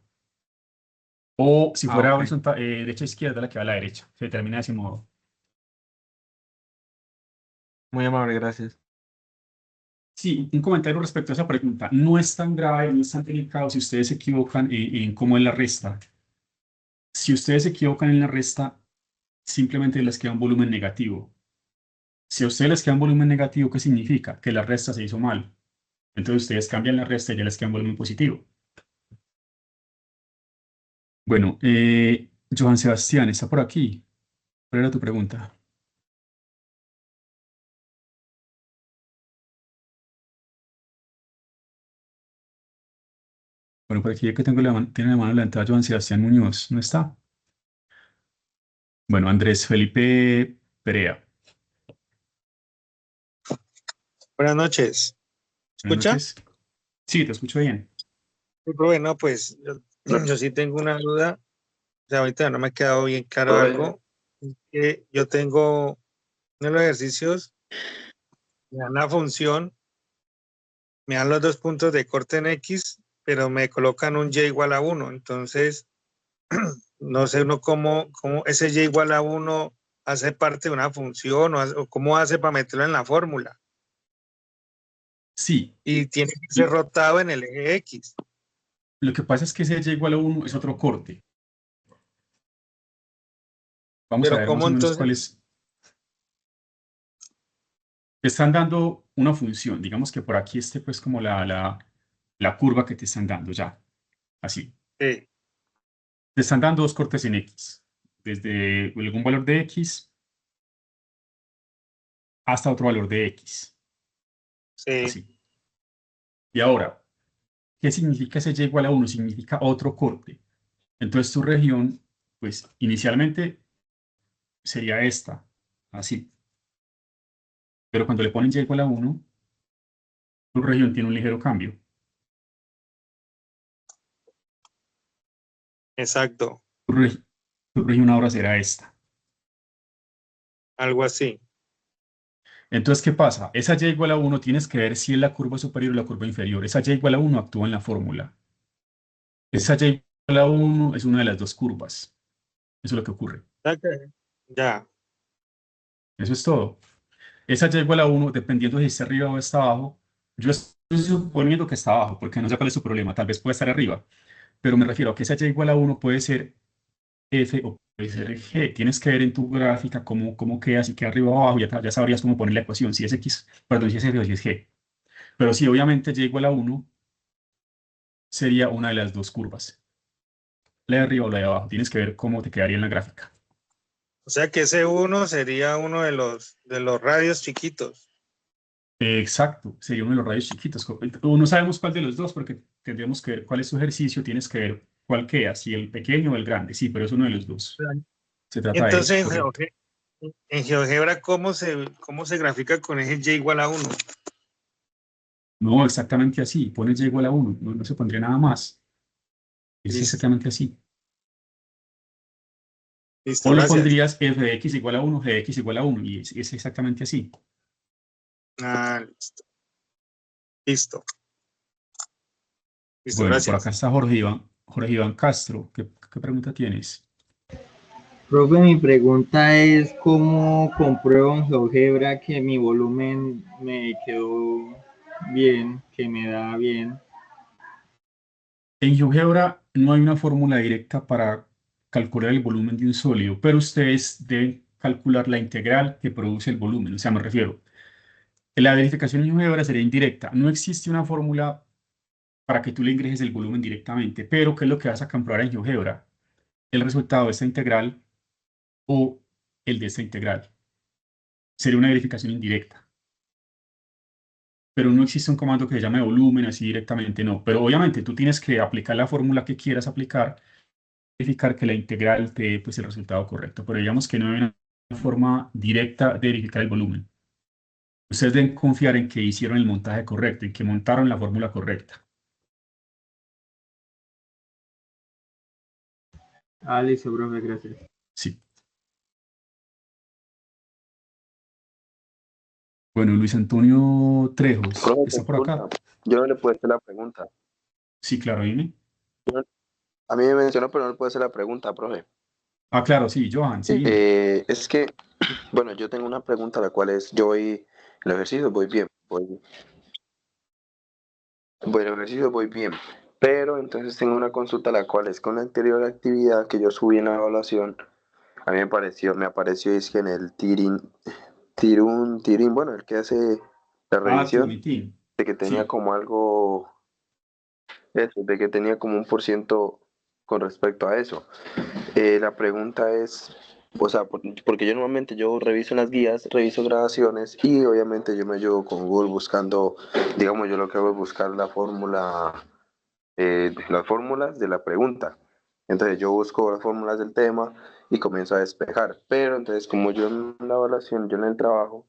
[SPEAKER 1] O si
[SPEAKER 4] Ah,
[SPEAKER 1] fuera
[SPEAKER 4] ok.
[SPEAKER 1] horizontal, derecha a izquierda, la que va a la derecha. Se determina de ese modo.
[SPEAKER 4] Muy amable, gracias.
[SPEAKER 1] Sí, un comentario respecto a esa pregunta. No es tan grave, no es tan delicado si ustedes se equivocan en cómo es la resta. Si ustedes se equivocan en la resta, simplemente les queda un volumen negativo. Si a ustedes les queda un volumen negativo, ¿qué significa? Que la resta se hizo mal. Entonces ustedes cambian la resta y ya les queda un volumen positivo. Bueno, Johan Sebastián, está por aquí. ¿Cuál era tu pregunta? Bueno, por aquí ya que tengo tiene la mano levantada Johan Sebastián Muñoz. ¿No está? Bueno, Andrés Felipe Perea.
[SPEAKER 5] Buenas noches.
[SPEAKER 1] Buenas
[SPEAKER 5] ¿Escucha?
[SPEAKER 1] noches. Sí, te escucho bien.
[SPEAKER 5] Sí, profe, no, pues yo sí tengo una duda. O sea, ahorita no me ha quedado bien claro algo. Es que yo tengo uno de los ejercicios, me dan la función, me dan los dos puntos de corte en X, pero me colocan un Y igual a 1. Entonces, no sé uno cómo ese Y igual a 1 hace parte de una función o cómo hace para meterlo en la fórmula.
[SPEAKER 1] Sí.
[SPEAKER 5] Y tiene que ser rotado en el eje X.
[SPEAKER 1] Lo que pasa es que ese y igual a 1 es otro corte. Vamos a
[SPEAKER 5] Pero
[SPEAKER 1] ver más
[SPEAKER 5] ¿cómo
[SPEAKER 1] o menos
[SPEAKER 5] entonces?
[SPEAKER 1] cuál es. Te están dando una función. Digamos que por aquí esté pues como la curva que te están dando ya. Así. Te están dando dos cortes en X. desde algún valor de x hasta otro valor de x.
[SPEAKER 5] Sí,
[SPEAKER 1] Así. Y ahora, ¿qué significa ese y igual a 1? Significa otro corte. Entonces tu región, pues inicialmente sería esta, así. Pero cuando le ponen y igual a 1, tu región tiene un ligero cambio.
[SPEAKER 5] exacto,
[SPEAKER 1] Tu región ahora será esta.
[SPEAKER 5] algo así.
[SPEAKER 1] Entonces, ¿qué pasa? Esa y igual a 1 tienes que ver si es la curva superior o la curva inferior. Esa y igual a 1 actúa en la fórmula. Esa y igual a 1 es una de las dos curvas. Eso es lo que ocurre.
[SPEAKER 5] Ya,
[SPEAKER 1] Eso es todo. Esa y igual a 1, dependiendo de si está arriba o está abajo. Yo estoy suponiendo que está abajo, porque no sé cuál es su problema. Tal vez pueda estar arriba. Pero me refiero a que esa y igual a 1 puede ser F o puede ser G. Tienes que ver en tu gráfica cómo queda, si queda arriba o abajo. Ya sabrías cómo poner la ecuación, si es X, perdón, si es F o si es G. Pero sí, obviamente y igual a 1 sería una de las dos curvas. La de arriba o la de abajo. Tienes que ver cómo te quedaría en la gráfica.
[SPEAKER 5] o sea que ese uno sería uno de los radios chiquitos.
[SPEAKER 1] Exacto, sería uno de los radios chiquitos. No sabemos cuál de los dos porque tendríamos que ver cuál es su ejercicio. Tienes que ver cuál queda, si el pequeño o el grande. Sí, pero es uno de los dos. Se trata de eso,
[SPEAKER 5] Entonces,
[SPEAKER 1] correcto.
[SPEAKER 5] en GeoGebra, cómo se grafica con ese y igual a 1?
[SPEAKER 1] No, exactamente así. Pones y igual a 1. No, no se pondría nada más. Es
[SPEAKER 5] Listo,
[SPEAKER 1] exactamente así.
[SPEAKER 5] listo,
[SPEAKER 1] O le
[SPEAKER 5] gracias.
[SPEAKER 1] pondrías f de x igual a 1, g de x igual a 1. Y es exactamente así.
[SPEAKER 5] Ah, listo, listo, listo,
[SPEAKER 1] Bueno, por acá
[SPEAKER 5] gracias.
[SPEAKER 1] está Jorge Iván Castro. ¿Qué pregunta tienes?
[SPEAKER 6] Profe, mi pregunta es cómo compruebo en GeoGebra que mi volumen me quedó bien, que me da bien.
[SPEAKER 1] En GeoGebra no hay una fórmula directa para calcular el volumen de un sólido, pero ustedes deben calcular la integral que produce el volumen. O sea, me refiero, la verificación en GeoGebra sería indirecta. No existe una fórmula para que tú le ingreses el volumen directamente, pero ¿qué es lo que vas a comprobar en GeoGebra? El resultado de esta integral o el de esta integral. Sería una verificación indirecta. Pero no existe un comando que se llame volumen así directamente, no. Pero obviamente tú tienes que aplicar la fórmula que quieras aplicar, verificar que la integral te dé pues, el resultado correcto. Pero digamos que no hay una forma directa de verificar el volumen. Ustedes deben confiar en que hicieron el montaje correcto, en que montaron la fórmula correcta.
[SPEAKER 6] Ah, listo, profe, gracias.
[SPEAKER 1] Sí. Bueno, Luis Antonio Trejos,
[SPEAKER 7] Profe,
[SPEAKER 1] ¿está por acá?
[SPEAKER 7] consulta. Yo no le puedo hacer la pregunta.
[SPEAKER 1] Sí, claro, dime.
[SPEAKER 7] A mí me mencionó, pero no le puedo hacer la pregunta, profe.
[SPEAKER 1] Ah, claro, sí, Johan, sí, dime.
[SPEAKER 7] Es que, bueno, yo tengo una pregunta, la cual es, yo voy, en el ejercicio voy bien, en el ejercicio voy bien, pero entonces tengo una consulta, la cual es con la anterior actividad que yo subí en la evaluación, a mí me apareció, es que en el Tirín, bueno, el que hace la
[SPEAKER 1] Ah,
[SPEAKER 7] revisión,
[SPEAKER 1] Turnitin.
[SPEAKER 7] de que tenía
[SPEAKER 1] Sí.
[SPEAKER 7] como algo, eso, de que tenía como un por ciento con respecto a eso. La pregunta es, o sea, porque yo normalmente yo reviso las guías, reviso grabaciones y obviamente yo me ayudo con Google buscando, digamos, yo lo que hago es buscar la fórmula, las fórmulas de la pregunta. Entonces yo busco las fórmulas del tema y comienzo a despejar. Pero entonces como yo en la evaluación, yo en el trabajo,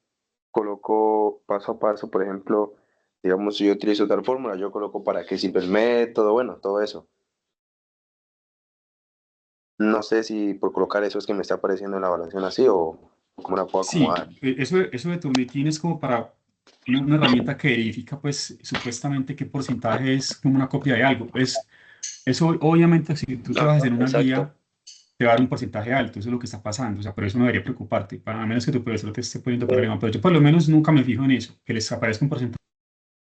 [SPEAKER 7] coloco paso a paso, por ejemplo, digamos, si yo utilizo tal fórmula, yo coloco para qué sirve el método, bueno, todo eso. No sé si por colocar eso es que me está apareciendo en la evaluación así o cómo la puedo
[SPEAKER 1] Sí,
[SPEAKER 7] acomodar.
[SPEAKER 1] eso de Turnitin es como para una herramienta que verifica, pues, supuestamente qué porcentaje es como una copia de algo. Pues, eso, obviamente, si tú te vas a
[SPEAKER 7] Ajá,
[SPEAKER 1] hacer una
[SPEAKER 7] exacto.
[SPEAKER 1] guía, te va a dar un porcentaje alto, eso es lo que está pasando, o sea, pero eso no debería preocuparte, a menos que tu profesor te esté poniendo problema. Pero yo, por lo menos, nunca me fijo en eso, que les aparezca un porcentaje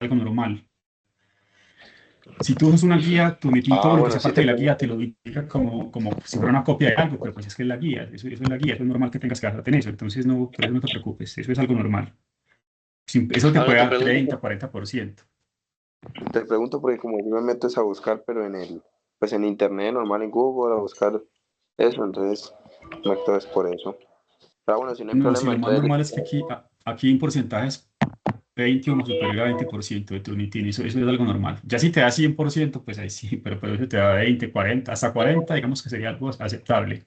[SPEAKER 1] algo normal. Si tú usas una guía, Turnitin, todo
[SPEAKER 7] Ah,
[SPEAKER 1] lo que
[SPEAKER 7] bueno,
[SPEAKER 1] sea
[SPEAKER 7] sí
[SPEAKER 1] parte
[SPEAKER 7] te
[SPEAKER 1] de la guía te
[SPEAKER 7] pregunto.
[SPEAKER 1] lo indica como si fuera una copia de algo, pero pues es que es la guía, eso es la guía, eso es normal que tengas que basarte en eso, entonces no, por eso no te preocupes, eso es algo normal. Eso te
[SPEAKER 7] Ah, no,
[SPEAKER 1] puede dar 30, 40%.
[SPEAKER 7] te pregunto porque como yo me meto es a buscar, pero en el, pues en internet, normal en Google, a buscar eso, entonces No, entonces por eso. Pero bueno, si no hay
[SPEAKER 1] No, si
[SPEAKER 7] problema,
[SPEAKER 1] lo más
[SPEAKER 7] entonces
[SPEAKER 1] normal es que aquí en porcentajes 20 o más superior a 20% de Turnitin, eso es algo normal. Ya si te da 100%, pues ahí sí, pero eso te da 20, 40, hasta 40, digamos que sería algo aceptable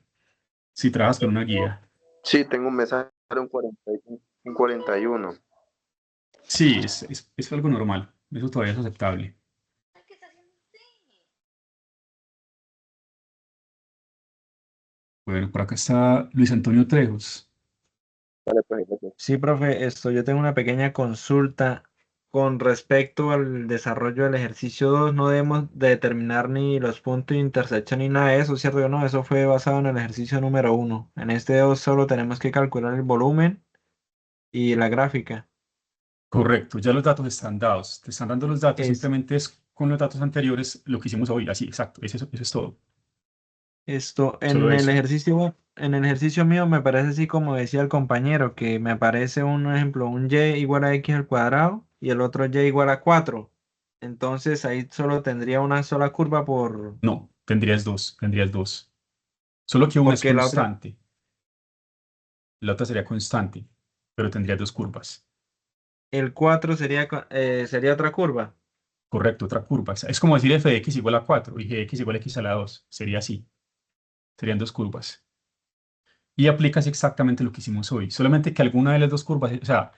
[SPEAKER 1] si trabajas con una guía.
[SPEAKER 7] sí, tengo un mensaje de un 41.
[SPEAKER 1] Sí, es algo normal, eso todavía es aceptable. Bueno, por acá está Luis Antonio Trejos.
[SPEAKER 7] Vale, pues, gracias.
[SPEAKER 4] Sí, profe, yo tengo una pequeña consulta con respecto al desarrollo del ejercicio 2. No debemos determinar ni los puntos de intersección ni nada de eso, ¿cierto? No, eso fue basado en el ejercicio número 1. En este 2 solo tenemos que calcular el volumen y la gráfica.
[SPEAKER 1] Correcto, ya los datos están dados. Te están dando los datos,
[SPEAKER 4] Es
[SPEAKER 1] simplemente es con los datos anteriores lo que hicimos hoy. Así, exacto, eso es todo.
[SPEAKER 4] esto,
[SPEAKER 1] Solo eso.
[SPEAKER 4] en el ejercicio mío me parece así como decía el compañero, que me aparece un ejemplo, un y igual a x al cuadrado y el otro y igual a 4. Entonces ahí solo tendría una sola curva
[SPEAKER 1] No, tendrías dos. Solo que una es
[SPEAKER 4] porque la otra,
[SPEAKER 1] constante, la otra sería constante, pero tendría dos curvas.
[SPEAKER 4] el 4 sería otra curva.
[SPEAKER 1] Correcto, otra curva. Es como decir f de x igual a 4 y g de x igual a x a la 2. Sería así. Serían dos curvas. Y aplicas exactamente lo que hicimos hoy. Solamente que alguna de las dos curvas, o sea,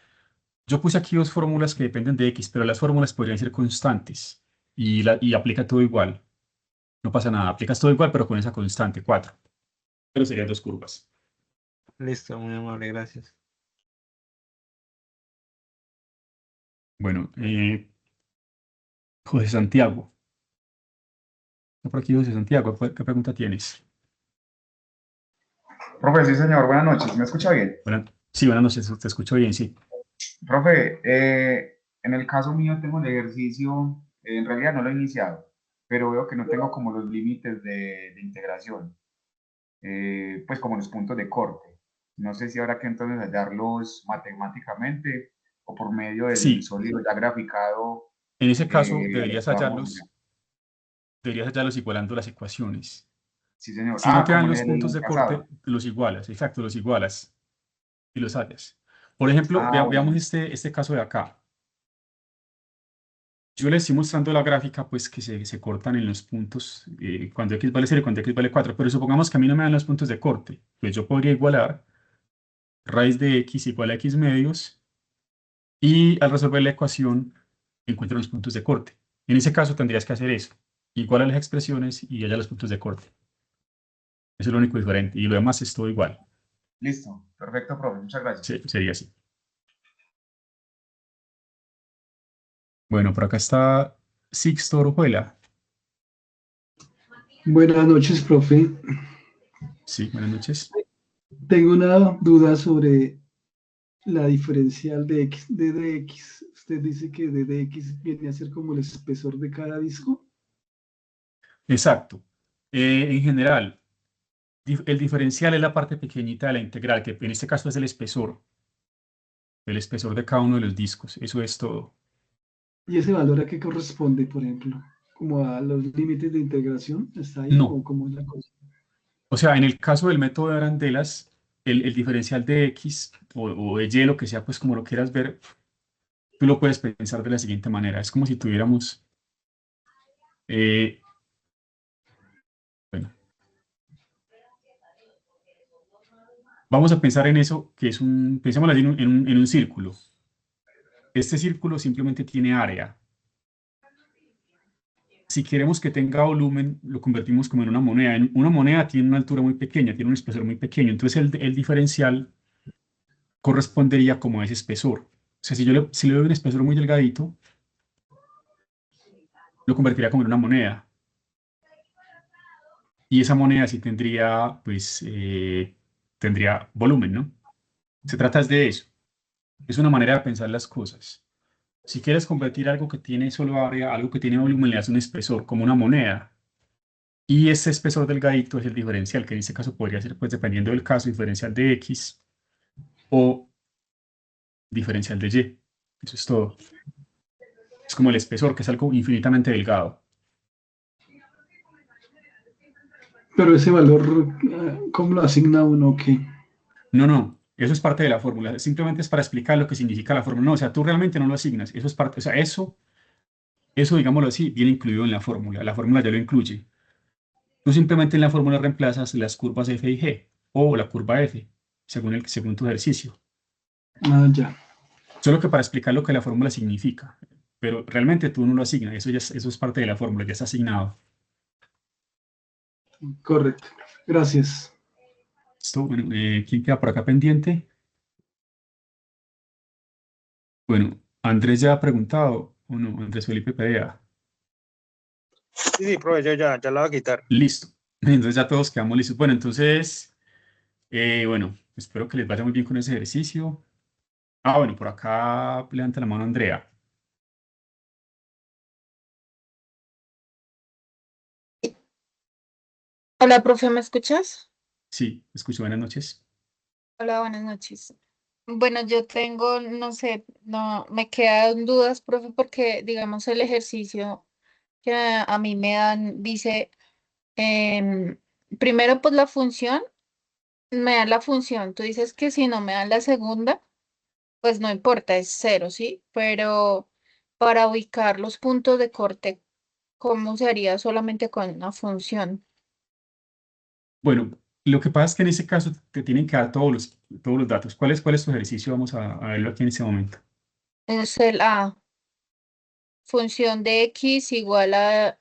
[SPEAKER 1] yo puse aquí dos fórmulas que dependen de x, pero las fórmulas podrían ser constantes. Y aplica todo igual. No pasa nada. Aplicas todo igual, pero con esa constante, 4. Pero serían dos curvas.
[SPEAKER 4] Listo, muy amable, gracias.
[SPEAKER 1] Bueno, José Santiago. Está por aquí José Santiago. ¿Qué pregunta tienes?
[SPEAKER 8] Profe, sí, señor, buenas noches. ¿Me escucha bien?
[SPEAKER 1] Sí, buenas noches. Te escucho bien, sí.
[SPEAKER 8] Profe, en el caso mío tengo el ejercicio, en realidad no lo he iniciado, pero veo que no tengo como los límites de integración, pues como los puntos de corte. No sé si habrá que entonces hallarlos matemáticamente o por medio del
[SPEAKER 1] Sí,
[SPEAKER 8] sólido ya graficado,
[SPEAKER 1] en ese caso
[SPEAKER 8] lo podamos hallar.
[SPEAKER 1] deberías hallarlos igualando las ecuaciones.
[SPEAKER 8] Sí, señor.
[SPEAKER 1] Si no
[SPEAKER 8] Ah,
[SPEAKER 1] te dan
[SPEAKER 8] como
[SPEAKER 1] los
[SPEAKER 8] en
[SPEAKER 1] puntos
[SPEAKER 8] el
[SPEAKER 1] de corte,
[SPEAKER 8] pasado.
[SPEAKER 1] los igualas. Exacto, los igualas y los hallas. Por ejemplo,
[SPEAKER 8] Ah,
[SPEAKER 1] veamos
[SPEAKER 8] bueno.
[SPEAKER 1] este caso de acá. Yo le estoy mostrando la gráfica, pues que se cortan en los puntos cuando x vale 0 y cuando x vale 4, pero supongamos que a mí no me dan los puntos de corte. Pues yo podría igualar raíz de x igual a x medios y al resolver la ecuación encuentro los puntos de corte. En ese caso tendrías que hacer eso. Igual a las expresiones y hallar los puntos de corte. Eso es lo único diferente. Y lo demás es todo igual.
[SPEAKER 8] Listo. Perfecto, profe. Muchas gracias.
[SPEAKER 1] Sí, sería así. Bueno, por acá está Sixto Orujuela.
[SPEAKER 9] Buenas noches, profe.
[SPEAKER 1] Sí, buenas noches.
[SPEAKER 9] Tengo una duda sobre la diferencial de x, de dx. Usted dice que d de x viene a ser como el espesor de cada disco.
[SPEAKER 1] Exacto. En general, el diferencial es la parte pequeñita de la integral, que en este caso es el espesor de cada uno de los discos. Eso es todo.
[SPEAKER 9] ¿Y ese valor a qué corresponde, por ejemplo? ¿Como a los límites de integración? ¿Está ahí
[SPEAKER 1] No.
[SPEAKER 9] o cómo es la cosa?
[SPEAKER 1] O sea, en el caso del método de arandelas, el diferencial de x o de y, lo que sea, pues como lo quieras ver, tú lo puedes pensar de la siguiente manera. Es como si tuviéramos, eh, bueno, vamos a pensar en eso, que es pensémoslo así en un círculo. Este círculo simplemente tiene área. Si queremos que tenga volumen, lo convertimos como en una moneda. Una moneda tiene una altura muy pequeña, tiene un espesor muy pequeño. Entonces el diferencial correspondería como a ese espesor. O sea, si le doy un espesor muy delgadito, lo convertiría como en una moneda. Y esa moneda sí tendría, pues, tendría volumen, ¿no? Se trata es de eso. Es una manera de pensar las cosas. Si quieres convertir algo que tiene solo área, a algo que tiene volumen, le das un espesor, como una moneda. Y ese espesor delgadito es el diferencial, que en este caso podría ser, pues, dependiendo del caso, diferencial de X o diferencial de Y. Eso es todo. Es como el espesor, que es algo infinitamente delgado.
[SPEAKER 9] Pero ese valor, ¿cómo lo asigna uno o qué?
[SPEAKER 1] No, eso es parte de la fórmula. Simplemente es para explicar lo que significa la fórmula. No, o sea, tú realmente no lo asignas. Eso es parte, o sea, eso, digámoslo así, viene incluido en la fórmula. La fórmula ya lo incluye. Tú simplemente en la fórmula reemplazas las curvas f y g o la curva f, según tu ejercicio.
[SPEAKER 9] Ah, ya.
[SPEAKER 1] Solo que para explicar lo que la fórmula significa. Pero realmente tú no lo asignas. Eso es parte de la fórmula, ya está asignado.
[SPEAKER 9] Correcto. Gracias.
[SPEAKER 1] ¿Listo? Bueno, ¿quién queda por acá pendiente? Bueno, Andrés ya ha preguntado, ¿o no? Andrés Felipe Perea.
[SPEAKER 5] Sí, profe, yo ya la voy a quitar.
[SPEAKER 1] Listo. Entonces ya todos quedamos listos. Bueno, entonces, bueno, espero que les vaya muy bien con ese ejercicio. Ah, bueno, por acá levanta la mano Andrea.
[SPEAKER 10] Hola, profe, ¿me escuchas?
[SPEAKER 1] Sí, escucho, buenas noches.
[SPEAKER 10] Hola, buenas noches. Bueno, yo tengo, no sé, no, me quedan dudas, profe, porque digamos el ejercicio que a mí me dan dice, em, primero pues la función, me dan la función, tú dices que si no me dan la segunda, pues no importa, es cero, ¿sí? Pero para ubicar los puntos de corte, ¿cómo se haría solamente con una función?
[SPEAKER 1] Bueno, lo que pasa es que en ese caso te tienen que dar todos los datos. ¿Cuál es tu ejercicio? Vamos a verlo aquí en ese momento.
[SPEAKER 10] Es el A, función de x igual a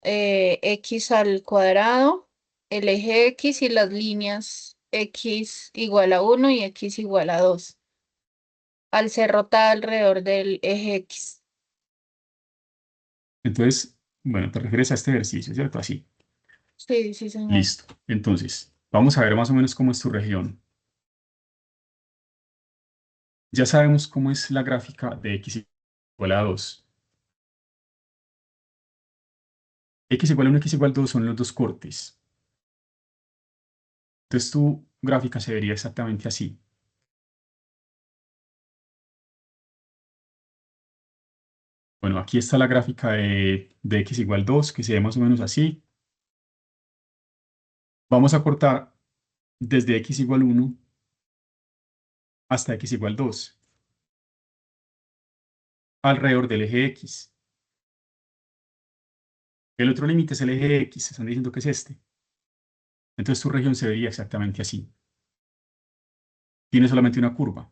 [SPEAKER 10] x al cuadrado, el eje x y las líneas x igual a 1 y x igual a 2. Al ser rotada alrededor del eje x.
[SPEAKER 1] Entonces, bueno, te refieres a este ejercicio, ¿cierto? Así.
[SPEAKER 10] Sí, sí, señor.
[SPEAKER 1] Listo. Entonces, vamos a ver más o menos cómo es tu región. Ya sabemos cómo es la gráfica de x igual a 2. X igual a 1, x igual a 2 son los dos cortes. Entonces tu gráfica se vería exactamente así. Bueno, aquí está la gráfica de x igual 2, que se ve más o menos así. Vamos a cortar desde x igual 1 hasta x igual 2, alrededor del eje x. El otro límite es el eje x, están diciendo que es este. Entonces tu región se vería exactamente así. Tiene solamente una curva.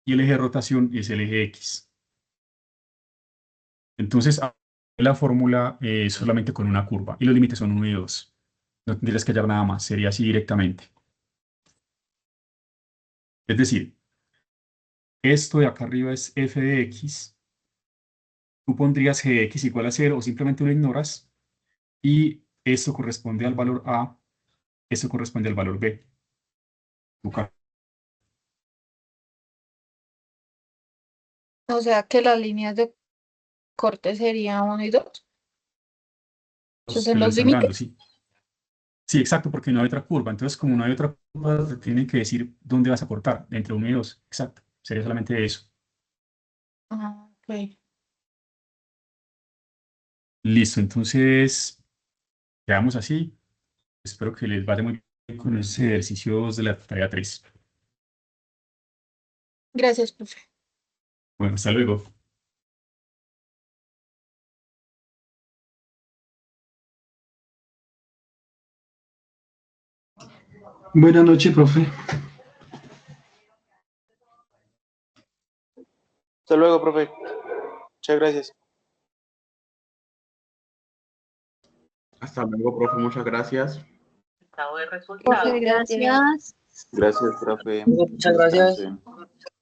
[SPEAKER 1] Y el eje de rotación es el eje x. Entonces, la fórmula es solamente con una curva y los límites son 1 y 2. No tendrías que hallar nada más, sería así directamente. Es decir, esto de acá arriba es f de x. Tú pondrías g de x igual a 0 o simplemente lo ignoras. Y esto corresponde al valor a, esto corresponde al valor b.
[SPEAKER 10] O sea que las líneas de corte serían 1 y 2. Esos
[SPEAKER 1] Te
[SPEAKER 10] son
[SPEAKER 1] lo
[SPEAKER 10] los
[SPEAKER 1] están dando,
[SPEAKER 10] límites.
[SPEAKER 1] sí. Sí, exacto, porque no hay otra curva. Entonces, como no hay otra curva, te tienen que decir dónde vas a cortar, entre 1 y 2. Exacto. Sería solamente eso.
[SPEAKER 10] Ah, ok.
[SPEAKER 1] Listo, entonces quedamos así. Espero que les vaya muy bien con los ejercicios de la tarea 3.
[SPEAKER 10] Gracias, profe.
[SPEAKER 1] Bueno, hasta luego.
[SPEAKER 9] Buenas noches, profe.
[SPEAKER 7] Hasta luego, profe. Muchas gracias.
[SPEAKER 11] Hasta luego, profe, muchas gracias.
[SPEAKER 2] Profe, gracias.
[SPEAKER 7] Gracias, profe.
[SPEAKER 5] Muchas gracias.
[SPEAKER 7] Descanse.